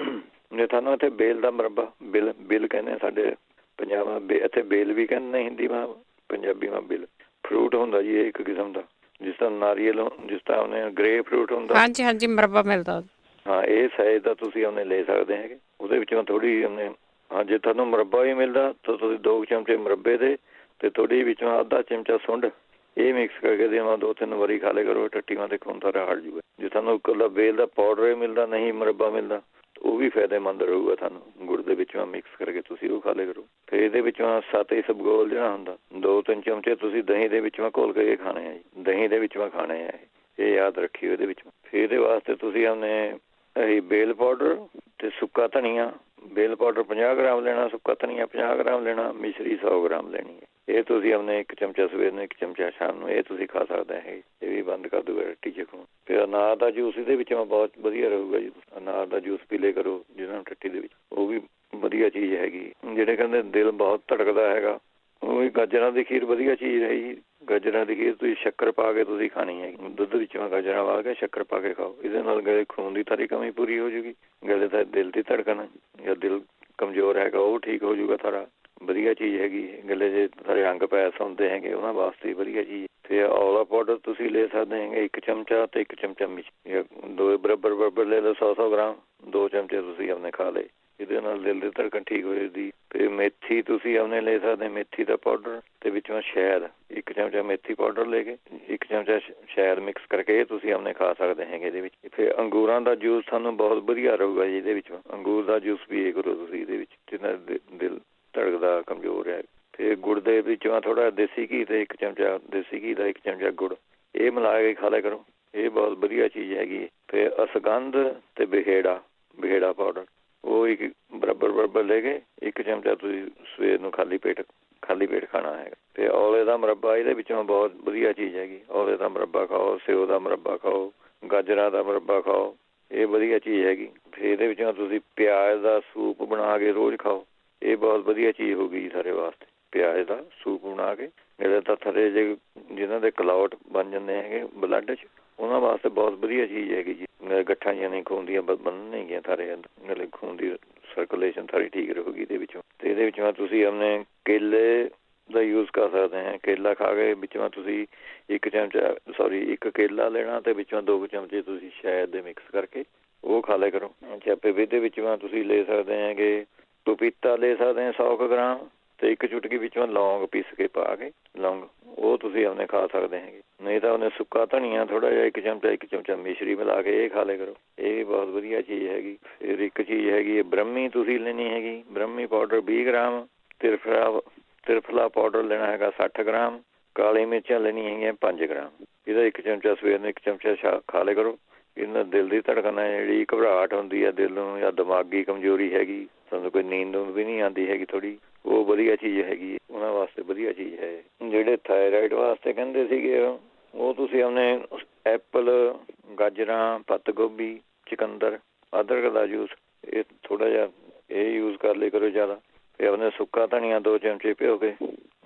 ਜੇ ਤੁਹਾਨੂੰ ਇੱਥੇ ਬੇਲ ਦਾ ਮੁਰੱਬਾ, ਬਿੱਲ ਕਹਿੰਦੇ ਸਾਡੇ ਪੰਜਾਬ ਇੱਥੇ ਬੇਲ ਵੀ ਕਹਿੰਦੇ ਨੇ, ਹਿੰਦੀ ਮਾ ਪੰਜਾਬੀ ਮਾ ਬਿੱਲ। ਫਰੂਟ ਹੁੰਦਾ ਜੀ ਇਹ ਇੱਕ ਕਿਸਮ ਦਾ, ਜਿਸ ਤਰ੍ਹਾਂ ਨਾਰੀਅਲ, ਜਿਸ ਤਰ੍ਹਾਂ ਉਹਨੇ ਗ੍ਰੇ ਫਰੂਟ ਹੁੰਦਾ। ਹਾਂਜੀ ਹਾਂਜੀ, ਮੁਰੱਬਾ ਮਿਲਦਾ। ਹਾਂ, ਇਹ ਸਾਈਜ਼ ਦਾ ਤੁਸੀਂ ਉਹਨੇ ਲੈ ਸਕਦੇ ਹੈਗੇ। ਉਹਦੇ ਵਿੱਚੋਂ ਥੋੜ੍ਹੀ ਉਹਨੇ, ਹਾਂ ਜੇ ਤੁਹਾਨੂੰ ਮੁਰੱਬਾ ਵੀ ਮਿਲਦਾ ਤਾਂ ਤੁਸੀਂ 2 ਚਮਚੇ ਮੁਰੱਬੇ ਦੇ ਅਤੇ ਥੋੜ੍ਹੀ ਵਿੱਚੋਂ ਅੱਧਾ ਚਮਚਾ ਸੁੰਡ ਇਹ ਮਿਕਸ ਕਰਕੇ ਦੇਵਾਂ 2-3 ਵਾਰੀ ਖਾ ਲਿਆ ਕਰੋ। ਟੱਟੀਆਂ ਦੇ ਖੂਨ ਸਾਰਾ ਹਟ ਜੂਗਾ। ਜੇ ਤੁਹਾਨੂੰ ਇਕੱਲਾ ਬੇਲ ਦਾ ਪਾਊਡਰ ਹੀ ਮਿਲਦਾ, ਨਹੀਂ ਮੁਰੱਬਾ ਮਿਲਦਾ, ਉਹ ਵੀ ਫਾਇਦੇਮੰਦ ਰਹੂਗਾ ਤੁਹਾਨੂੰ। ਗੁੜ ਦੇ ਵਿੱਚੋਂ ਮਿਕਸ ਕਰਕੇ ਤੁਸੀਂ ਉਹ ਖਾ ਲਿਆ ਕਰੋ। ਫਿਰ ਇਹਦੇ ਵਿੱਚੋਂ 7 ਇਸਬਗੋਲ ਜਿਹੜਾ ਹੁੰਦਾ, 2-3 ਚਮਚੇ ਤੁਸੀਂ ਦਹੀਂ ਦੇ ਵਿੱਚੋਂ ਘੋਲ ਕੇ ਖਾਣੇ ਆ ਜੀ। ਦਹੀਂ ਦੇ ਵਿੱਚੋਂ ਖਾਣੇ ਆ ਇਹ ਯਾਦ ਰੱਖਿਓ ਇਹਦੇ ਵਿੱਚ। ਫਿਰ ਇਹਦੇ ਵਾਸਤੇ ਤੁਸੀਂ ਆਪਣੇ ਇਹ ਬੇਲ ਪਾਊਡਰ ਅਤੇ ਸੁੱਕਾ ਧਨੀਆ, ਬੇਲ ਪਾਊਡਰ 50 ਗ੍ਰਾਮ ਲੈਣਾ, ਸੁੱਕਾ ਧਨੀਆ 50 ਗ੍ਰਾਮ ਲੈਣਾ, ਮਿਸ਼ਰੀ 100 ਗ੍ਰਾਮ ਲੈਣੀ ਹੈ। ਇਹ ਤੁਸੀਂ ਆਪਣੇ 1 ਚਮਚਾ ਸਵੇਰ ਨੂੰ, 1 ਚਮਚਾ ਸ਼ਾਮ ਨੂੰ ਇਹ ਤੁਸੀਂ ਖਾ ਸਕਦੇ ਹੈ। ਇਹ ਵੀ ਬੰਦ ਕਰ ਦੂਗਾ ਟੱਟੀ ਜ਼ਖਮ। ਫਿਰ ਅਨਾਰ ਦਾ ਜੂਸ ਇਹਦੇ ਵਿੱਚ ਬਹੁਤ ਵਧੀਆ ਰਹੂਗਾ ਜੀ। ਅਨਾਰ ਦਾ ਜੂਸ ਪੀ ਲਿਆ ਕਰੋ ਜਿਹਨਾਂ ਨੂੰ ਟੱਟੀ ਦੇ ਵਿੱਚ, ਉਹ ਵੀ ਵਧੀਆ ਚੀਜ਼ ਹੈਗੀ। ਜਿਹੜੇ ਕਹਿੰਦੇ ਦਿਲ ਬਹੁਤ ਧੜਕਦਾ ਹੈਗਾ, ਉਹ ਵੀ ਗਾਜਰਾਂ ਦੀ ਖੀਰ ਵਧੀਆ ਚੀਜ਼ ਹੈ ਜੀ। ਗਾਜਰਾਂ ਦੀ ਖੀਰ ਤੁਸੀਂ ਸ਼ੱਕਰ ਪਾ ਕੇ ਤੁਸੀਂ ਖਾਣੀ ਹੈਗੀ। ਦੁੱਧ ਵਿੱਚੋਂ ਗਾਜਰਾਂ ਪਾ ਕੇ ਸ਼ੱਕਰ ਪਾ ਕੇ ਖਾਓ। ਇਹਦੇ ਨਾਲ ਗਲੇ ਖੂਨ ਦੀ ਸਾਰੀ ਕਮੀ ਪੂਰੀ ਹੋ ਜੂਗੀ। ਗਲੇ ਦਾ ਦਿਲ ਦੀ ਧੜਕਣ ਜਾਂ ਦਿਲ ਕਮਜ਼ੋਰ ਹੈਗਾ ਉਹ ਠੀਕ ਹੋ ਜੂਗਾ ਸਾਰਾ। ਵਧੀਆ ਚੀਜ਼ ਹੈਗੀ। ਗਲੇ ਦੇ ਸਾਰੇ ਅੰਗ ਪੈਸ ਹੁੰਦੇ ਹੈਗੇ ਉਹਨਾਂ ਵਾਸਤੇ ਵਧੀਆ ਚੀਜ਼। ਫਿਰ ਔਲਾ ਪਾਊਡਰ ਤੁਸੀਂ ਲੈ ਸਕਦੇ ਹੈਗੇ 1 ਚਮਚਾ ਅਤੇ 1 ਚਮਚਾ ਮਿਰਚ, ਜਾਂ 2 ਬਰਾਬਰ ਲੈ ਲਓ 100 ਗ੍ਰਾਮ। 2 ਚਮਚੇ ਤੁਸੀਂ ਆਪਣੇ ਖਾ ਲਏ। ਇਹਦੇ ਨਾਲ ਦਿਲ ਦੀ ਧੜਕਣ ਠੀਕ ਹੋ ਜਾਂਦੀ। ਤੇ ਮੇਥੀ ਤੁਸੀਂ ਆਪਣੇ ਲੈ ਸਕਦੇ, ਮੇਥੀ ਦਾ ਪਾਊਡਰ ਤੇ ਵਿੱਚੋਂ ਸ਼ਹਿਦ, 1 ਚਮਚਾ ਮੇਥੀ ਪਾਊਡਰ ਲੈ ਕੇ 1 ਚਮਚਾ ਸ਼ਹਿਦ ਮਿਕਸ ਕਰਕੇ ਇਹ ਤੁਸੀਂ ਆਪਣੇ ਖਾ ਸਕਦੇ ਹੈਗੇ ਇਹਦੇ ਵਿੱਚ। ਫਿਰ ਅੰਗੂਰਾਂ ਦਾ ਜੂਸ ਤੁਹਾਨੂੰ ਬਹੁਤ ਵਧੀਆ ਰਹੂਗਾ ਜੀ ਇਹਦੇ ਵਿੱਚੋਂ। ਅੰਗੂਰ ਦਾ ਜੂਸ ਪੀਏ ਕਰੋ ਤੁਸੀਂ ਇਹਦੇ ਵਿੱਚ, ਜਿਹਨਾਂ ਦਿਲ ਧੜਕਦਾ ਕਮਜ਼ੋਰ ਹੈ। ਫਿਰ ਗੁੜ ਦੇ ਵਿੱਚੋਂ ਥੋੜਾ ਦੇਸੀ ਘੀ ਤੇ 1 ਚਮਚਾ ਦੇਸੀ ਘੀ ਦਾ 1 ਚਮਚਾ ਗੁੜ, ਇਹ ਮਿਲਾ ਕੇ ਖਾ ਲਿਆ ਕਰੋ, ਇਹ ਬਹੁਤ ਵਧੀਆ ਚੀਜ਼ ਹੈਗੀ। ਫਿਰ ਅਸਗੰਧ ਤੇ ਬਿਹੇੜਾ ਪਾਊਡਰ, ਉਹ ਇੱਕ ਬਰਾਬਰ ਲੈ ਕੇ 1 ਚਮਚਾ ਤੁਸੀਂ ਸਵੇਰ ਨੂੰ ਖਾਲੀ ਪੇਟ ਖਾਣਾ ਹੈਗਾ। ਤੇ ਔਲੇ ਦਾ ਮੁਰੱਬਾ ਇਹਦੇ ਵਿੱਚੋਂ ਬਹੁਤ ਵਧੀਆ ਚੀਜ਼ ਹੈਗੀ। ਔਲੇ ਦਾ ਮੁਰੱਬਾ ਖਾਓ, ਸਿਓ ਦਾ ਮੁਰੱਬਾ ਖਾਓ, ਗਾਜਰਾਂ ਦਾ ਮੁਰੱਬਾ ਖਾਓ, ਇਹ ਵਧੀਆ ਚੀਜ਼ ਹੈਗੀ। ਫਿਰ ਇਹਦੇ ਵਿੱਚੋਂ ਤੁਸੀਂ ਪਿਆਜ਼ ਦਾ ਸੂਪ ਬਣਾ ਕੇ ਰੋਜ਼ ਖਾਓ, ਇਹ ਬਹੁਤ ਵਧੀਆ ਚੀਜ਼ ਹੋ ਗਈ ਸਾਰੇ ਵਾਸਤੇ। ਪਿਆਜ਼ ਦਾ ਸੂਪ ਬਣਾ ਕੇ, ਜਿਹੜੇ ਤਾਂ ਥੱਲੇ ਜੇ ਜਿਹਨਾਂ ਦੇ ਕਲੌਟ ਬਣ ਜਾਂਦੇ ਹੈਗੇ ਬਲੱਡ 'ਚ, ਉਹਨਾਂ ਵਾਸਤੇ ਬਹੁਤ ਵਧੀਆ ਚੀਜ਼ ਹੈਗੀ ਜੀ। ਗੱਠਾਂ ਜਿਹੀਆਂ ਨਹੀਂ ਖੂਨ ਦੀਆਂ ਬਣਨਗੀਆਂ ਸਾਰੇ, ਨਾਲੇ ਖੂਨ ਦੀ ਸਰਕੂਲੇਸ਼ਨ ਸਾਰੀ ਠੀਕ ਰਹੂਗੀ ਇਹਦੇ ਵਿੱਚੋਂ। ਤੇ ਇਹਦੇ ਵਿੱਚੋਂ ਤੁਸੀਂ ਆਪਣੇ ਕੇਲੇ ਦਾ ਯੂਜ਼ ਕਰ ਸਕਦੇ ਹਾਂ। ਕੇਲਾ ਖਾ ਕੇ ਵਿੱਚੋਂ ਤੁਸੀਂ 1 ਕੇਲਾ ਲੈਣਾ ਤੇ ਵਿੱਚੋਂ 2 ਚਮਚੇ ਤੁਸੀਂ ਸ਼ਹਿਦ ਦੇ ਮਿਕਸ ਕਰਕੇ ਉਹ ਖਾ ਲਿਆ ਕਰੋ। ਅੱਛਾ, ਫਿਰ ਇਹਦੇ ਵਿੱਚੋਂ ਤੁਸੀਂ ਲੈ ਸਕਦੇ ਹੈਗੇ ਪਪੀਤਾ ਲੈ ਸਕਦੇ ਹਾਂ 100 ਗ੍ਰਾਮ, ਤੇ 1 ਚੁਟਕੀ ਵਿੱਚੋਂ ਲੌਂਗ ਪੀਸ ਕੇ ਪਾ ਕੇ ਲੌਂਗ, ਉਹ ਤੁਸੀਂ ਆਪਣੇ ਖਾ ਸਕਦੇ ਹੈਗੇ। ਨਹੀਂ ਤਾਂ ਉਹਨੇ ਸੁੱਕਾ ਧਨੀਆ ਥੋੜਾ ਜਿਹਾ 1 ਚਮਚਾ ਮਿਸ਼ਰੀ ਮਿਲਾ ਕੇ ਇਹ ਖਾ ਲਿਆ ਕਰੋ, ਇਹ ਬਹੁਤ ਵਧੀਆ ਚੀਜ਼ ਹੈਗੀ। ਫਿਰ ਇੱਕ ਚੀਜ਼ ਹੈਗੀ ਹੈ ਬ੍ਰਹਮੀ, ਤੁਸੀਂ ਲੈਣੀ ਹੈਗੀ ਬ੍ਰਹਮੀ ਪਾਊਡਰ 20 ਗ੍ਰਾਮ, ਤਿਰਫਲਾ ਪਾਊਡਰ ਲੈਣਾ ਹੈਗਾ 60 ਗ੍ਰਾਮ, ਕਾਲੀ ਮਿਰਚਾਂ ਲੈਣੀਆਂ ਹੈਗੀਆਂ 5 ਗ੍ਰਾਮ। ਇਹਦਾ 1 ਚਮਚਾ ਸਵੇਰ ਨੂੰ 1 ਚਮਚਾ ਖਾ ਲਿਆ ਕਰੋ। ਇਹਨਾਂ ਦਿਲ ਦੀ ਧੜਕਣ ਹੈ ਜਿਹੜੀ ਘਬਰਾਹਟ ਹੁੰਦੀ ਹੈ ਦਿਲ ਨੂੰ, ਜਾਂ ਦਿਮਾਗੀ ਕਮਜ਼ੋਰੀ ਹੈਗੀ, ਤੁਹਾਨੂੰ ਕੋਈ ਨੀਂਦ ਵੀ ਨਹੀਂ ਆਉਂਦੀ ਹੈਗੀ ਥੋੜੀ, ਉਹ ਵਧੀਆ ਚੀਜ਼ ਹੈਗੀ, ਉਹਨਾਂ ਵਾਸਤੇ ਵਧੀਆ ਚੀਜ਼ ਹੈ। ਜਿਹੜੇ ਥਾਇਰਾਇਡ ਵਾਸਤੇ ਕਹਿੰਦੇ ਸੀਗੇ ਉਹ ਤੁਸੀਂ ਆਪਣੇ ਐਪਲ, ਗਾਜਰਾਂ, ਪੱਤ ਗੋਭੀ, ਚੁਕੰਦਰ, ਅਦਰਕ ਦਾ ਜੂਸ, ਇਹ ਥੋੜਾ ਜਿਹਾ ਇਹ ਯੂਜ਼ ਕਰ ਲਿਆ ਕਰੋ ਜ਼ਿਆਦਾ। ਤੇ ਆਪਣੇ ਸੁੱਕਾ ਧਨੀਆ 2 ਚਮਚੇ ਭਿਓ ਕੇ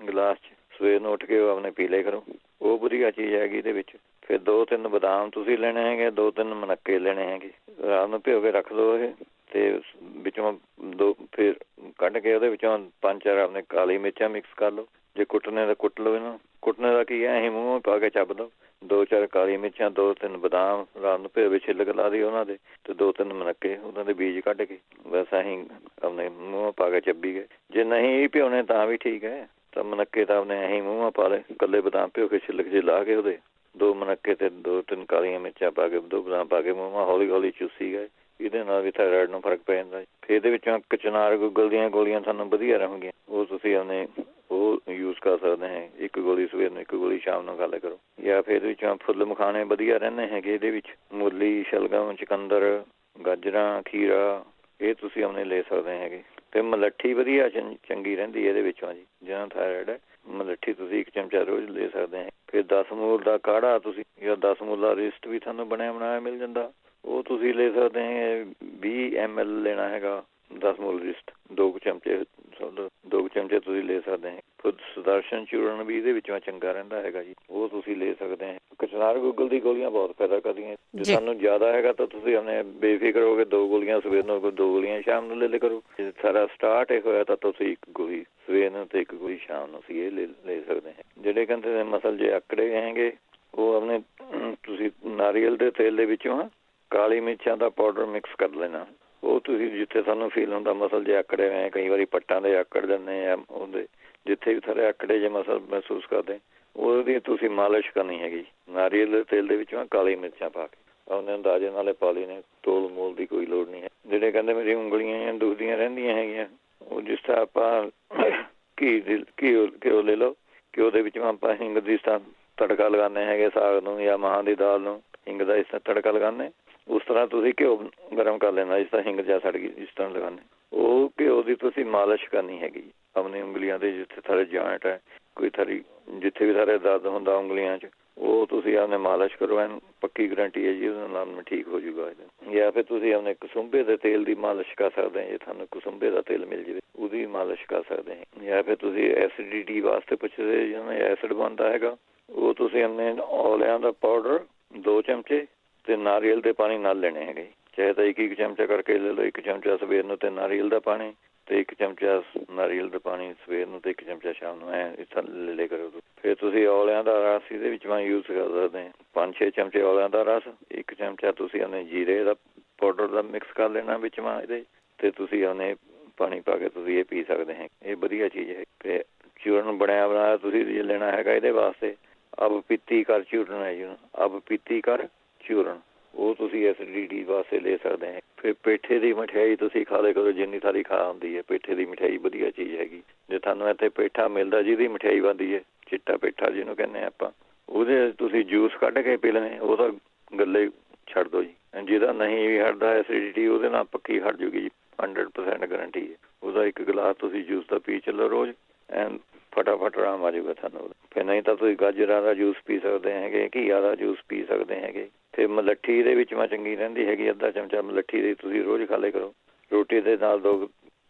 ਗਲਾਸ 'ਚ ਸਵੇਰ ਨੂੰ ਉੱਠ ਕੇ ਉਹ ਆਪਣੇ ਪੀ ਲਿਆ ਕਰੋ, ਉਹ ਵਧੀਆ ਚੀਜ਼ ਹੈਗੀ ਇਹਦੇ ਵਿੱਚ। ਫਿਰ 2-3 ਬਦਾਮ ਤੁਸੀਂ ਲੈਣੇ ਹੈਗੇ, 2-3 ਮਨੱਕੇ ਲੈਣੇ ਹੈਗੇ, ਰਾਤ ਨੂੰ ਭਿਓ ਕੇ ਰੱਖ ਦਿਓ ਇਹ। ਤੇ ਵਿੱਚੋਂ ਫਿਰ ਕੱਢ ਕੇ ਉਹਦੇ ਵਿੱਚੋਂ 5-4 ਆਪਣੇ ਕਾਲੀ ਮਿਰਚਾਂ ਮਿਕਸ ਕਰ ਲਓ, ਜੇ ਕੁੱਟਣੇ ਦਾ ਕੁੱਟ ਲਓ ਇਹਨੂੰ। ਕੁੱਟਣੇ ਦਾ ਕੀ ਹੈ, ਅਸੀਂ ਮੂੰਹ ਪਾ ਕੇ ਚੱਬ ਦਿਓ। 2-4 ਕਾਲੀ ਮਿਰਚਾਂ, 2-3 ਬਦਾਮ ਰਾਤ ਨੂੰ ਭਿਓ ਕੇ ਛਿੱਲਕ ਲਾ ਦੀ ਉਹਨਾਂ ਦੇ, ਤੇ 2-3 ਮਨੱਕੇ ਉਹਨਾਂ ਦੇ ਬੀਜ ਕੱਢ ਕੇ ਬਸ ਅਸੀਂ ਆਪਣੇ ਮੂੰਹ ਪਾ ਕੇ ਚੱਬੀ ਗਏ। ਜੇ ਨਹੀਂ ਭਿਉਣੇ ਤਾਂ ਵੀ ਠੀਕ ਹੈ, ਤਾਂ ਮਨੱਕੇ ਤਾਂ ਆਪਣੇ ਅਸੀਂ ਮੂੰਹ ਪਾ ਲਏ, ਇਕੱਲੇ ਬਦਾਮ ਭਿਓ ਕੇ ਛਿੱਲਕ ਜੇ ਲਾ ਕੇ ਉਹਦੇ 2 ਮਨੱਕੇ ਤੇ 2-3 ਕਾਲੀਆਂ ਮਿਰਚਾਂ ਪਾ ਕੇ 2 ਬਦਾਮ ਪਾ ਕੇ ਮੂੰਹ ਹੌਲੀ ਚੂਸੀ ਗਏ, ਇਹਦੇ ਨਾਲ ਵੀ ਥਾਇਰਾਇਡ ਨੂੰ ਫਰਕ ਪੈ ਜਾਂਦਾ। ਫਿਰ ਇਹਦੇ ਵਿੱਚੋਂ ਕਚਨਾਰ ਗੁੱਗਲ ਦੀਆਂ ਗੋਲੀਆਂ ਤੁਹਾਨੂੰ ਵਧੀਆ ਰਹੂਗੀਆਂ, ਉਹ ਤੁਸੀਂ ਆਪਣੇ ਉਹ ਯੂਜ਼ ਕਰ ਸਕਦੇ ਹੈ। 1 ਗੋਲੀ ਸਵੇਰ ਨੂੰ, 1 ਗੋਲੀ ਸ਼ਾਮ ਨੂੰ ਖਾ ਲਿਆ ਕਰੋ। ਜਾਂ ਫਿਰ ਇਹਦੇ ਵਿੱਚੋਂ ਫੁੱਲ ਮਖਾਣੇ ਵਧੀਆ ਰਹਿੰਦੇ ਹੈਗੇ ਇਹਦੇ ਵਿੱਚ, ਮੂਲੀ, ਸ਼ਲਗਮ, ਚੁਕੰਦਰ, ਗਾਜਰਾਂ, ਖੀਰਾ, ਇਹ ਤੁਸੀਂ ਆਪਣੇ ਲੈ ਸਕਦੇ ਹੈਗੇ। ਤੇ ਮਲੱਠੀ ਵਧੀਆ ਚੰਗੀ ਰਹਿੰਦੀ ਇਹਦੇ ਵਿੱਚੋਂ ਜੀ, ਜਿਹਨਾਂ ਥਾਇਰਾਇਡ ਹੈ ਮਲੱਠੀ ਤੁਸੀਂ 1 ਚਮਚਾ ਰੋਜ਼ ਲੈ ਸਕਦੇ ਹੈ। ਫਿਰ 10 ਮੂਲ ਦਾ ਕਾੜਾ ਤੁਸੀਂ, ਜਾਂ 10 ਮੂਲ ਦਾ ਰਿਸਟ ਵੀ ਤੁਹਾਨੂੰ ਬਣਿਆ ਬਣਾਇਆ ਮਿਲ ਜਾਂਦਾ, ਉਹ ਤੁਸੀਂ ਲੈ ਸਕਦੇ ਹੈ। 20 ml ਲੈਣਾ ਹੈਗਾ 10 ਮੂਲ ਰਿਸਟ, 2 ਚਮਚੇ ਤੁਸੀਂ ਲੈ ਸਕਦੇ ਹੈ। ਖੁਦ ਸੁਦਰਸ਼ਨ ਚੂਰਨ ਵੀ ਇਹਦੇ ਵਿੱਚੋਂ ਚੰਗਾ ਰਹਿੰਦਾ ਹੈਗਾ ਜੀ, ਉਹ ਤੁਸੀਂ ਲੈ ਸਕਦੇ ਹੈ। ਕਚਨਾਰ ਗੁੱਗਲ ਦੀ ਗੋਲੀਆਂ ਬਹੁਤ ਫਾਇਦਾ ਕਰਦੀਆਂ। ਜੇ ਤੁਹਾਨੂੰ ਜ਼ਿਆਦਾ ਹੈਗਾ ਤਾਂ ਤੁਸੀਂ ਆਪਣੇ ਬੇਫਿਕਰ ਹੋ ਕੇ 2 ਗੋਲੀਆਂ ਸਵੇਰ ਨੂੰ, 2 ਗੋਲੀਆਂ ਸ਼ਾਮ ਨੂੰ ਲੈ ਲਿਆ ਕਰੋ। ਜੇ ਸਾਰਾ ਸਟਾਰਟ ਹੋਇਆ ਤਾਂ ਤੁਸੀਂ 1 ਗੋਲੀ ਸਵੇਰ ਨੂੰ ਤੇ 1 ਗੋਲੀ ਸ਼ਾਮ ਨੂੰ ਅਸੀਂ ਇਹ ਲੈ ਸਕਦੇ ਹਾਂ। ਜਿਹੜੇ ਕਹਿੰਦੇ ਨੇ ਮਸਲ ਜੇ ਆਕੜੇ ਹੈਗੇ, ਉਹ ਆਪਣੇ ਤੁਸੀਂ ਨਾਰੀਅਲ ਦੇ ਤੇਲ ਦੇ ਵਿੱਚੋਂ ਕਾਲੀ ਮਿਰਚਾਂ ਦਾ ਪਾਊਡਰ ਮਿਕਸ ਕਰ ਲੈਣਾ, ਉਹ ਤੁਸੀਂ ਜਿੱਥੇ ਤੁਹਾਨੂੰ ਫੀਲ ਹੁੰਦਾ ਮਸਲ ਜੇ ਆਕੜੇ ਹੋਏ, ਕਈ ਵਾਰੀ ਪੱਟਾਂ ਦੇ ਆਕੜ ਜਾਂਦੇ ਆ, ਉਹਦੇ ਜਿੱਥੇ ਵੀ ਸਾਰੇ ਆਕੜੇ ਜੇ ਮਸਲ ਮਹਿਸੂਸ ਕਰਦੇ, ਉਹਦੀ ਤੁਸੀਂ ਮਾਲਿਸ਼ ਕਰਨੀ ਹੈਗੀ ਨਾਰੀਅਲ ਦੇ ਤੇਲ ਦੇ ਵਿੱਚੋਂ ਕਾਲੀ ਮਿਰਚਾਂ ਪਾ ਕੇ, ਉਹਨੇ ਅੰਦਾਜ਼ੇ ਨਾਲੇ ਪਾ ਲਈ ਨੇ, ਤੋਲ ਮੋਲ ਦੀ ਕੋਈ ਲੋੜ ਨਹੀਂ ਹੈ। ਜਿਹੜੇ ਕਹਿੰਦੇ ਮੇਰੀ ਉਂਗਲੀਆਂ ਦੁਖਦੀਆਂ ਰਹਿੰਦੀਆਂ ਹੈਗੀਆਂ, ਉਹ ਜਿਸ ਤਰ੍ਹਾਂ ਆਪਾਂ ਘਿਓ ਲੈ ਲਓ, ਘਿਓ ਦੇ ਵਿੱਚੋਂ ਆਪਾਂ ਹਿੰਗ ਦੀ ਤੜਕਾ ਲਗਾਉਂਦੇ ਹੈਗੇ ਸਾਗ ਨੂੰ ਜਾਂ ਮਾਹਾਂ ਦੀ ਦਾਲ ਨੂੰ, ਹਿੰਗ ਦਾ ਇਸ ਤਰ੍ਹਾਂ ਤੜਕਾ ਲਗਾਉਂਦੇ, ਉਸ ਤਰ੍ਹਾਂ ਤੁਸੀਂ ਘਿਓ ਗਰਮ ਕਰ ਲੈਣਾ, ਜਿਸ ਤਰ੍ਹਾਂ ਹਿੰਗ ਜਾਂ ਸੜ ਗਈ ਇਸ ਤਰ੍ਹਾਂ ਲਗਾਉਂਦੇ, ਉਹ ਘਿਓ ਦੀ ਤੁਸੀਂ ਮਾਲਿਸ਼ ਕਰਨੀ ਹੈਗੀ ਆਪਣੀ ਉਂਗਲੀਆਂ ਦੇ, ਜਿੱਥੇ ਸਾਰੇ ਜੁਆਇੰਟ ਹੈ, ਕੋਈ ਥਾਰੀ ਜਿੱਥੇ ਵੀ ਸਾਰੇ ਦਰਦ ਹੁੰਦਾ ਉਂਗਲੀਆਂ 'ਚ, ਉਹ ਤੁਸੀਂ ਆਪਣੇ ਮਾਲਿਸ਼ ਕਰੋ, ਐਨ ਪੱਕੀ ਗਰੰਟੀ ਹੈ ਜੀ ਉਹਦੇ ਨਾਲ ਠੀਕ ਹੋ ਜਾਊਗਾ। ਜਾਂ ਫਿਰ ਤੁਸੀਂ ਆਪਣੇ ਕਸੁੰਭੇ ਦੇ ਤੇਲ ਦੀ ਮਾਲਿਸ਼ ਕਰ ਸਕਦੇ ਹੈ, ਜੇ ਤੁਹਾਨੂੰ ਕਸੁੰਭੇ ਦਾ ਤੇਲ ਮਿਲ ਜਾਵੇ ਉਹਦੀ ਮਾਲਿਸ਼ ਕਰ ਸਕਦੇ ਹੈ। ਜਾਂ ਫਿਰ ਤੁਸੀਂ ਐਸਿਡਿਟੀ ਵਾਸਤੇ ਪੁੱਛਦੇ, ਜਿਵੇਂ ਐਸਿਡ ਬਣਦਾ ਹੈਗਾ, ਉਹ ਤੁਸੀਂ ਆਪਣੇ ਔਲਿਆਂ ਦਾ ਪਾਊਡਰ 2 ਚਮਚੇ ਤੇ ਨਾਰੀਅਲ ਦੇ ਪਾਣੀ ਨਾਲ ਲੈਣੇ ਹੈਗੇ, ਚਾਹੇ ਤਾਂ 1 ਚਮਚਾ ਕਰਕੇ ਲੈ ਲਓ। 1 ਚਮਚਾ ਸਵੇਰ ਨੂੰ ਤੇ ਨਾਰੀਅਲ ਦਾ ਪਾਣੀ, ਤੇ 1 ਚਮਚਾ ਨਾਰੀਅਲ ਦਾ ਪਾਣੀ ਸਵੇਰ ਨੂੰ ਤੇ 1 ਚਮਚਾ ਸ਼ਾਮ ਨੂੰ, ਇਸ ਤਰ੍ਹਾਂ ਲੈ ਲਿਆ ਕਰੋ। ਫਿਰ ਤੁਸੀਂ ਔਲਿਆਂ ਦਾ ਰਸ ਇਹਦੇ ਵਿੱਚ ਯੂਜ਼ ਕਰ ਸਕਦੇ ਹੈ, 5-6 ਚਮਚੇ ਔਲਿਆਂ ਦਾ ਰਸ, 1 ਚਮਚਾ ਤੁਸੀਂ ਆਪਣੇ ਜੀਰੇ ਦਾ ਪਾਊਡਰ ਦਾ ਮਿਕਸ ਕਰ ਲੈਣਾ ਵਿੱਚ ਇਹਦੇ, ਤੇ ਤੁਸੀਂ ਉਹਨੇ ਪਾਣੀ ਪਾ ਕੇ ਤੁਸੀਂ ਇਹ ਪੀ ਸਕਦੇ ਹੈ। ਇਹ ਵਧੀਆ ਚੀਜ਼ ਹੈ। ਤੇ ਚੂਰਨ ਬਣਿਆ ਬਣਾਇਆ ਤੁਸੀਂ ਜੇ ਲੈਣਾ ਹੈਗਾ ਇਹਦੇ ਵਾਸਤੇ ਅਬ ਪੀਤੀ ਕਰ ਚੂਰਨ ਹੈ ਜੀ, ਅਬ ਪੀਤੀ ਕਰ ਚੂਰਨ, ਉਹ ਤੁਸੀਂ ਐਸਿਡਿਟੀ ਵਾਸਤੇ ਲੈ ਸਕਦੇ ਹੈ। ਫਿਰ ਪੇਠੇ ਦੀ ਮਠਿਆਈ ਤੁਸੀਂ ਖਾ ਲਿਆ ਕਰੋ, ਜਿੰਨੀ ਸਾਰੀ ਖਾ ਹੁੰਦੀ ਹੈ। ਪੇਠੇ ਦੀ ਮਠਿਆਈ ਵਧੀਆ ਚੀਜ਼ ਹੈਗੀ। ਜੇ ਤੁਹਾਨੂੰ ਇੱਥੇ ਪੇਠਾ ਮਿਲਦਾ ਜਿਹਦੀ ਮਠਿਆਈ ਬਣਦੀ ਹੈ, ਚਿੱਟਾ ਪੇਠਾ ਜਿਹਨੂੰ ਕਹਿੰਦੇ ਆਪਾਂ, ਉਹਦੇ ਤੁਸੀਂ ਜੂਸ ਕੱਢ ਕੇ ਪੀ ਲੈਣੇ, ਉਹ ਤਾਂ ਗੱਲੇ ਛੱਡ ਦਿਓ ਜੀ। ਜਿਹਦਾ ਨਹੀਂ ਵੀ ਹਟਦਾ ਐਸਿਡਿਟੀ, ਉਹਦੇ ਨਾਲ ਪੱਕੀ ਹਟ ਜੂਗੀ ਜੀ, 100% ਗਰੰਟੀ ਹੈ। ਉਹਦਾ ਇੱਕ ਗਲਾਸ ਤੁਸੀਂ ਜੂਸ ਦਾ ਪੀ ਚੱਲੋ ਰੋਜ਼, ਐਨ ਫਟਾਫਟ ਆਰਾਮ ਆ ਜਾਊਗਾ ਤੁਹਾਨੂੰ। ਫਿਰ ਨਹੀਂ ਤਾਂ ਤੁਸੀਂ ਗਾਜਰਾਂ ਦਾ ਜੂਸ ਪੀ ਸਕਦੇ ਹੈਗੇ, ਘੀਆ ਦਾ ਜੂਸ ਪੀ ਸਕਦੇ ਹੈਗੇ। ਫਿਰ ਮਲੱਠੀ ਦੇ ਵਿੱਚ ਮੈਂ ਚੰਗੀ ਰਹਿੰਦੀ ਹੈਗੀ, ਅੱਧਾ ਚਮਚਾ ਮਲੱਠੀ ਦੀ ਤੁਸੀਂ ਰੋਜ਼ ਖਾ ਲਿਆ ਕਰੋ। ਰੋਟੀ ਦੇ ਨਾਲ 2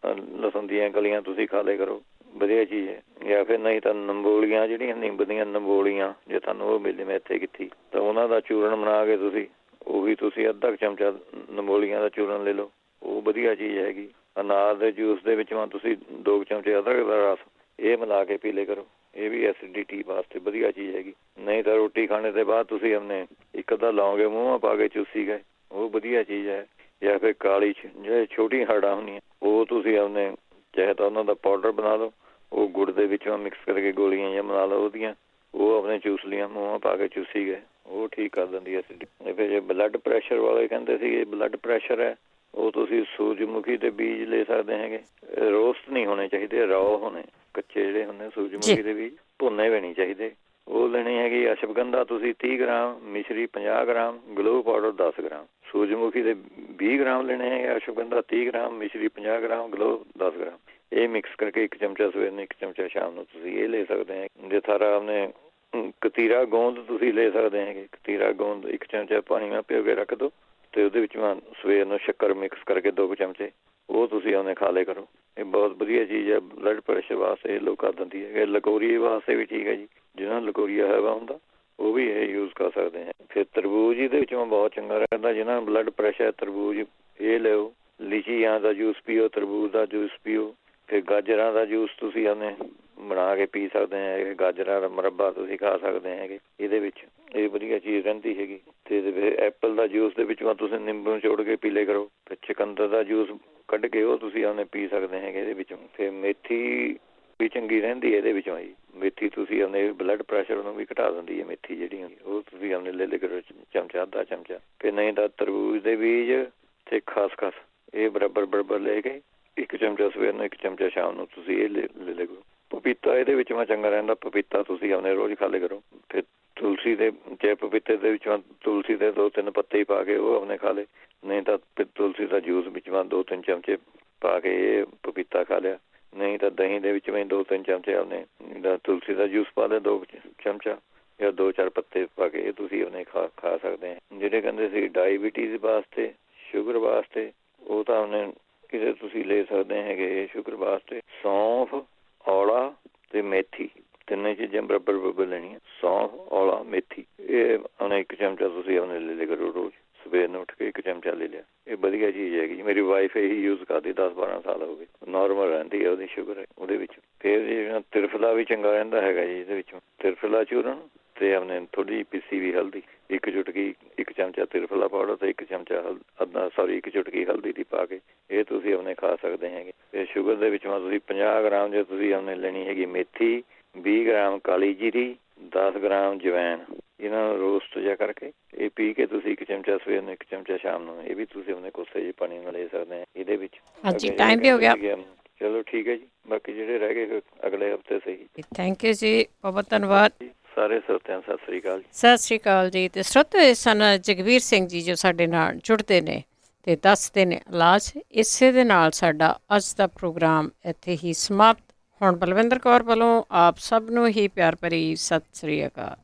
ਲਸਣ ਦੀਆਂ ਕਲੀਆਂ ਤੁਸੀਂ ਖਾ ਲਿਆ ਕਰੋ, ਵਧੀਆ ਚੀਜ਼ ਹੈ। ਜਾਂ ਫਿਰ ਨਹੀਂ ਤਾਂ ਨੰਬੋਲੀਆਂ ਜਿਹੜੀਆਂ ਨਿੰਬ ਦੀਆਂ ਨੰਬੋਲੀਆਂ, ਜੇ ਤੁਹਾਨੂੰ ਉਹ ਮਿਲੇ ਮੈਂ ਇੱਥੇ ਕੀਤੀ, ਤਾਂ ਉਹਨਾਂ ਦਾ ਚੂਰਨ ਬਣਾ ਕੇ ਤੁਸੀਂ ਅੱਧਾ ਚਮਚਾ ਨੰਬੋਲੀਆਂ ਦਾ ਚੂਰਨ ਲੈ ਲਓ, ਉਹ ਵਧੀਆ ਚੀਜ਼ ਹੈਗੀ। ਅਨਾਰ ਦੇ ਜੂਸ ਦੇ ਵਿੱਚ ਤੁਸੀਂ 2 ਚਮਚੇ ਅਦਰਕ ਦਾ ਰਸ ਇਹ ਮਿਲਾ ਕੇ ਪੀ ਲਿਆ ਕਰੋ, ਇਹ ਵੀ ਐਸਿਡਿਟੀ ਵਾਸਤੇ ਵਧੀਆ ਚੀਜ਼ ਹੈਗੀ। ਨਹੀਂ ਤਾਂ ਰੋਟੀ ਖਾਣੇ ਦੇ ਬਾਅਦ ਤੁਸੀਂ ਆਪਣੇ ਇੱਕ ਅੱਧਾ ਲੌਂਗੇ ਮੂੰਹ ਪਾ ਕੇ ਚੂਸੀ ਗਏ, ਉਹ ਵਧੀਆ ਚੀਜ਼ ਹੈ। ਜਾਂ ਫਿਰ ਕਾਲੀ ਜਿਹੜੇ ਛੋਟੀ ਹਰੜਾਂ ਹੁੰਦੀਆਂ, ਉਹ ਤੁਸੀਂ ਆਪਣੇ ਚਾਹੇ ਤਾਂ ਉਹਨਾਂ ਦਾ ਪਾਊਡਰ ਬਣਾ ਲਓ, ਉਹ ਗੁੜ ਦੇ ਵਿੱਚੋਂ ਮਿਕਸ ਕਰਕੇ ਗੋਲੀਆਂ ਜਾਂ ਬਣਾ ਲਓ ਉਹਦੀਆਂ, ਉਹ ਆਪਣੇ ਚੂਸ ਲੀਆਂ, ਮੂੰਹ ਪਾ ਕੇ ਚੂਸੀ ਗਏ, ਉਹ ਠੀਕ ਕਰ ਦਿੰਦੀ ਹੈ ਐਸਿਡਿਟੀ। ਫਿਰ ਜੇ ਬਲੱਡ ਪ੍ਰੈਸ਼ਰ ਵਾਲੇ ਕਹਿੰਦੇ ਸੀ ਇਹ ਬਲੱਡ ਪ੍ਰੈਸ਼ਰ ਹੈ, ਉਹ ਤੁਸੀਂ ਸੂਰਜਮੁਖੀ ਦੇ ਬੀਜ ਲੈ ਸਕਦੇ ਹੈਗੇ। ਰੋਸਟ ਨਹੀਂ ਹੋਣੇ ਚਾਹੀਦੇ, ਰॉ ਹੋਣੇ, ਕੱਚੇ ਜਿਹੜੇ ਹੁੰਦੇ ਸੂਰਜਮੁਖੀ ਦੇ ਬੀਜ, ਭੁੰਨੇ ਵੀ ਨਹੀਂ ਚਾਹੀਦੇ। ਉਹ ਲੈਣੀ ਹੈਗੀ ਅਸ਼ਵਗੰਧਾ ਤੁਸੀਂ 30 ਗ੍ਰਾਮ, ਮਿਸ਼ਰੀ 50 ਗ੍ਰਾਮ, ਗਲੋ ਪਾਊਡਰ 10 ਗ੍ਰਾਮ। ਸੂਰਜਮੁਖੀ ਦੇ 20 ਗ੍ਰਾਮ ਲੈਣੇ ਹੈਗੇ, ਅਸ਼ਵਗੰਧਾ 30 ਗ੍ਰਾਮ, ਮਿਸ਼ਰੀ 50 ਗ੍ਰਾਮ, ਗਲੋ 10 ਗ੍ਰਾਮ। ਇਹ ਮਿਕਸ ਕਰਕੇ 1 ਚਮਚਾ ਸਵੇਰ ਨੂੰ 1 ਚਮਚਾ ਸ਼ਾਮ ਨੂੰ ਤੁਸੀਂ ਇਹ ਲੈ ਸਕਦੇ ਹੈ। ਜੇ ਸਾਰਾ ਆਪਣੇ ਕਤੀਰਾ ਗੋਂਦ ਤੁਸੀਂ ਲੈ ਸਕਦੇ ਹੈਗੇ, ਕਤੀਰਾ ਗੋਂਦ 1 ਚਮਚਾ ਪਾਣੀ ਨਾਲ ਭਿਓ ਕੇ ਰੱਖ ਦਿਓ, ਤੇ ਉਹਦੇ ਵਿੱਚ ਮੈਂ ਸਵੇਰ ਨੂੰ ਸ਼ੱਕਰ ਮਿਕਸ ਕਰਕੇ 2 ਚਮਚੇ ਉਹ ਤੁਸੀਂ ਉਹਨੇ ਖਾ ਲਿਆ ਕਰੋ। ਇਹ ਬਹੁਤ ਵਧੀਆ ਚੀਜ਼ ਹੈ ਬਲੱਡ ਪ੍ਰੈਸ਼ਰ ਵਾਸਤੇ, ਇਹ ਲੋਕ ਕਰ ਦਿੰਦੀ ਹੈ। ਲਕੋਰੀਏ ਵਾਸਤੇ ਵੀ ਠੀਕ ਹੈ ਜੀ, ਜਿਹਨਾਂ ਨੂੰ ਲਕੋਰੀਆ ਹੈਗਾ ਹੁੰਦਾ ਉਹ ਵੀ ਇਹ ਯੂਜ਼ ਕਰ ਸਕਦੇ ਹੈ। ਫਿਰ ਤਰਬੂਜ ਇਹਦੇ ਵਿੱਚੋਂ ਬਹੁਤ ਚੰਗਾ ਰਹਿੰਦਾ, ਜਿਹਨਾਂ ਨੂੰ ਬਲੱਡ ਪ੍ਰੈਸ਼ਰ, ਤਰਬੂਜ ਇਹ ਲਿਓ। ਲੀਚੀਆਂ ਦਾ ਜੂਸ ਪੀਓ, ਤਰਬੂਜ ਦਾ ਜੂਸ ਪੀਓ। ਫਿਰ ਗਾਜਰਾਂ ਦਾ ਜੂਸ ਤੁਸੀਂ ਉਹਨੇ ਬਣਾ ਕੇ ਪੀ ਸਕਦੇ ਹੈ। ਗਾਜਰਾਂ ਦਾ ਮੁਰੱਬਾ ਤੁਸੀਂ ਖਾ ਸਕਦੇ ਹੈਗੇ, ਇਹਦੇ ਵਿੱਚ ਇਹ ਵਧੀਆ ਚੀਜ਼ ਰਹਿੰਦੀ ਹੈਗੀ। ਤੇ ਫਿਰ ਐਪਲ ਦਾ ਜੂਸ ਦੇ ਵਿੱਚੋਂ ਤੁਸੀਂ ਨਿੰਬੂ ਨਿਚੋੜ ਕੇ ਪੀ ਲਿਆ ਕਰੋ। ਫਿਰ ਚੁਕੰਦਰ ਦਾ ਜੂਸ ਕੱਢ ਕੇ ਉਹ ਤੁਸੀਂ ਉਹਨੇ ਪੀ ਸਕਦੇ ਹੈਗੇ ਇਹਦੇ ਵਿੱਚੋਂ। ਫਿਰ ਮੇਥੀ ਵੀ ਚੰਗੀ ਰਹਿੰਦੀ ਹੈ ਇਹਦੇ ਵਿੱਚੋਂ ਜੀ। ਮੇਥੀ ਤੁਸੀਂ ਉਹਨੇ ਬਲੱਡ ਪ੍ਰੈਸ਼ਰ ਨੂੰ ਵੀ ਘਟਾ ਦਿੰਦੀ ਹੈ ਮੇਥੀ ਜਿਹੜੀ ਹੁੰਦੀ, ਉਹ ਤੁਸੀਂ ਉਹਨੇ ਲੈ ਲਿਆ ਕਰੋ ਚਮਚਾ, ਅੱਧਾ ਚਮਚਾ। ਫਿਰ ਨਹੀਂ ਤਾਂ ਤਰਬੂਜ ਦੇ ਬੀਜ ਤੇ ਖਸਖਸ ਇਹ ਬਰਾਬਰ ਲੈ ਕੇ 1 ਚਮਚਾ ਸਵੇਰ ਨੂੰ 1 ਚਮਚਾ ਸ਼ਾਮ ਨੂੰ ਤੁਸੀਂ ਇਹ ਲੈ ਲਿਆ ਕਰੋ। ਪਪੀਤਾ ਇਹਦੇ ਵਿੱਚ ਮੈਂ ਚੰਗਾ ਰਹਿੰਦਾ, ਪਪੀਤਾ ਤੁਸੀਂ ਆਪਣੇ ਰੋਜ਼ ਖਾ ਲਿਆ ਕਰੋ। ਫਿਰ ਤੁਲਸੀ ਦੇ ਜੇ ਪਪੀਤੇ ਦੇ ਵਿੱਚੋਂ ਤੁਲਸੀ ਦੇ 2-3 ਪੱਤੇ ਪਾ ਕੇ ਉਹ ਆਪਣੇ ਖਾ ਲਏ। ਨਹੀਂ ਤਾਂ ਤੁਲਸੀ ਦਾ ਜੂਸ ਵਿੱਚ 2-3 ਚਮਚੇ ਪਾ ਕੇ ਇਹ ਪਪੀਤਾ ਖਾ ਲਿਆ। ਨਹੀਂ ਤਾਂ ਦਹੀਂ ਦੇ ਵਿੱਚ 2-3 ਚਮਚੇ ਆਪਣੇ ਤੁਲਸੀ ਦਾ ਜੂਸ ਪਾ ਲਿਆ, 2 ਚਮਚਾ ਜਾਂ 2-4 ਪੱਤੇ ਪਾ ਕੇ ਇਹ ਤੁਸੀਂ ਉਹਨੇ ਖਾ ਸਕਦੇ ਆ। ਜਿਹੜੇ ਕਹਿੰਦੇ ਸੀ ਡਾਇਬਟੀਜ਼ ਵਾਸਤੇ, ਸ਼ੂਗਰ ਵਾਸਤੇ, ਉਹ ਤਾਂ ਉਹਨੇ ਕਿਸੇ ਤੁਸੀਂ ਲੈ ਸਕਦੇ ਹੈਗੇ। ਸ਼ੂਗਰ ਵਾਸਤੇ ਸੌਂਫ, ਔਲਾ ਤੇ ਮੇਥੀ, ਤਿੰਨੇ ਚੀਜ਼ਾਂ ਬਰਾਬਰ ਲੈਣੀਆਂ। ਸੌਂਫ, ਔਲਾ, ਮੇਥੀ, ਇਹ ਉਹਨੇ 1 ਚਮਚਾ ਤੁਸੀਂ ਉਹਨੇ ਲੈ ਲਿਆ ਕਰੋ ਰੋਜ਼। ਸਵੇਰ ਨੂੰ ਉੱਠ ਕੇ 1 ਚਮਚਾ ਲੈ ਲਿਆ, ਇਹ ਵਧੀਆ ਚੀਜ਼ ਹੈਗੀ। ਮੇਰੀ ਵਾਈਫ ਇਹੀ ਯੂਜ਼ ਕਰਦੀ, 10-12 ਸਾਲ ਹੋ ਗਏ, ਨੋਰਮਲ ਰਹਿੰਦੀ ਹੈ ਉਹਦੀ ਸ਼ੂਗਰ ਉਹਦੇ ਵਿੱਚ। ਫਿਰ ਜਿਹੜਾ ਤਿਰਫਲਾ ਵੀ ਚੰਗਾ ਰਹਿੰਦਾ ਹੈਗਾ ਜੀ ਇਹਦੇ ਵਿੱਚੋਂ, ਤਿਰਫਲਾ ਚੂਰਨ ਤੇ ਆਪਣੇ ਥੋੜੀ ਪਿੱਸੀ ਵੀ ਹਲਦੀ, 1 ਚੁਟਕੀ 1 ਚਮਚਾ ਤਿਰਫਲਾ ਪਾਊਡਰ ਤੇ 1 ਚਮਚਾ 1 ਚੁਟਕੀ ਹਲਦੀ ਦੀ ਪਾ ਕੇ ਇਹ ਤੁਸੀਂ ਆਪਣੇ ਖਾ ਸਕਦੇ ਹੈਗੇ। ਫਿਰ ਸ਼ੂਗਰ ਦੇ ਵਿੱਚ ਤੁਸੀਂ 50 ਗ੍ਰਾਮ ਜੇ ਤੁਸੀਂ ਆਪਣੇ ਲੈਣੀ ਹੈਗੀ ਮੇਥੀ, 20 ਗ੍ਰਾਮ ਕਾਲੀ ਜੀਰੀ, 10 ਗ੍ਰਾਮ ਜਵੈਣ, ਇਹਨਾਂ ਨੂੰ ਰੋਸਟ ਜਿਹਾ ਕਰਕੇ ਇਹ ਪੀ ਕੇ ਤੁਸੀਂ 1 ਚਮਚਾ ਸਵੇਰ ਨੂੰ 1 ਚਮਚਾ ਸ਼ਾਮ ਨੂੰ ਇਹ ਵੀ ਤੁਸੀਂ ਆਪਣੇ ਕੋਸੇ ਜਿਹੇ ਪਾਣੀ ਨਾਲ ਲੈ ਸਕਦੇ ਆ ਇਹਦੇ ਵਿੱਚ। ਹਾਂਜੀ, ਟਾਈਮ ਵੀ ਹੋ ਗਿਆ। ਚਲੋ ਠੀਕ ਹੈ ਜੀ, ਬਾਕੀ ਜਿਹੜੇ ਰਹਿ ਗਏ ਅਗਲੇ ਹਫਤੇ ਸਹੀ। ਥੈਂਕ ਯੂ ਜੀ, ਬਹੁਤ ਧੰਨਵਾਦ। ਸਾਰੇ ਸਰੋਤਿਆਂ ਸਤਿ ਸ੍ਰੀ ਅਕਾਲ ਜੀ। ਸਤਿ ਸ੍ਰੀ ਅਕਾਲ ਜੀ। ਤੇ ਸਰੋਤੇ ਸਨ ਜਗਵੀਰ ਸਿੰਘ ਜੀ ਜੋ ਸਾਡੇ ਨਾਲ ਜੁੜਦੇ ਨੇ ਤੇ ਦੱਸਦੇ ਨੇ ਇਲਾਜ। ਇਸੇ ਦੇ ਨਾਲ ਸਾਡਾ ਅੱਜ ਦਾ ਪ੍ਰੋਗਰਾਮ ਇੱਥੇ ਹੀ ਸਮਾਪਤ। ਹੁਣ ਬਲਵਿੰਦਰ ਕੌਰ ਵੱਲੋਂ ਆਪ ਸਭ ਨੂੰ ਹੀ ਪਿਆਰ ਭਰੀ ਸਤਿ ਸ੍ਰੀ ਅਕਾਲ।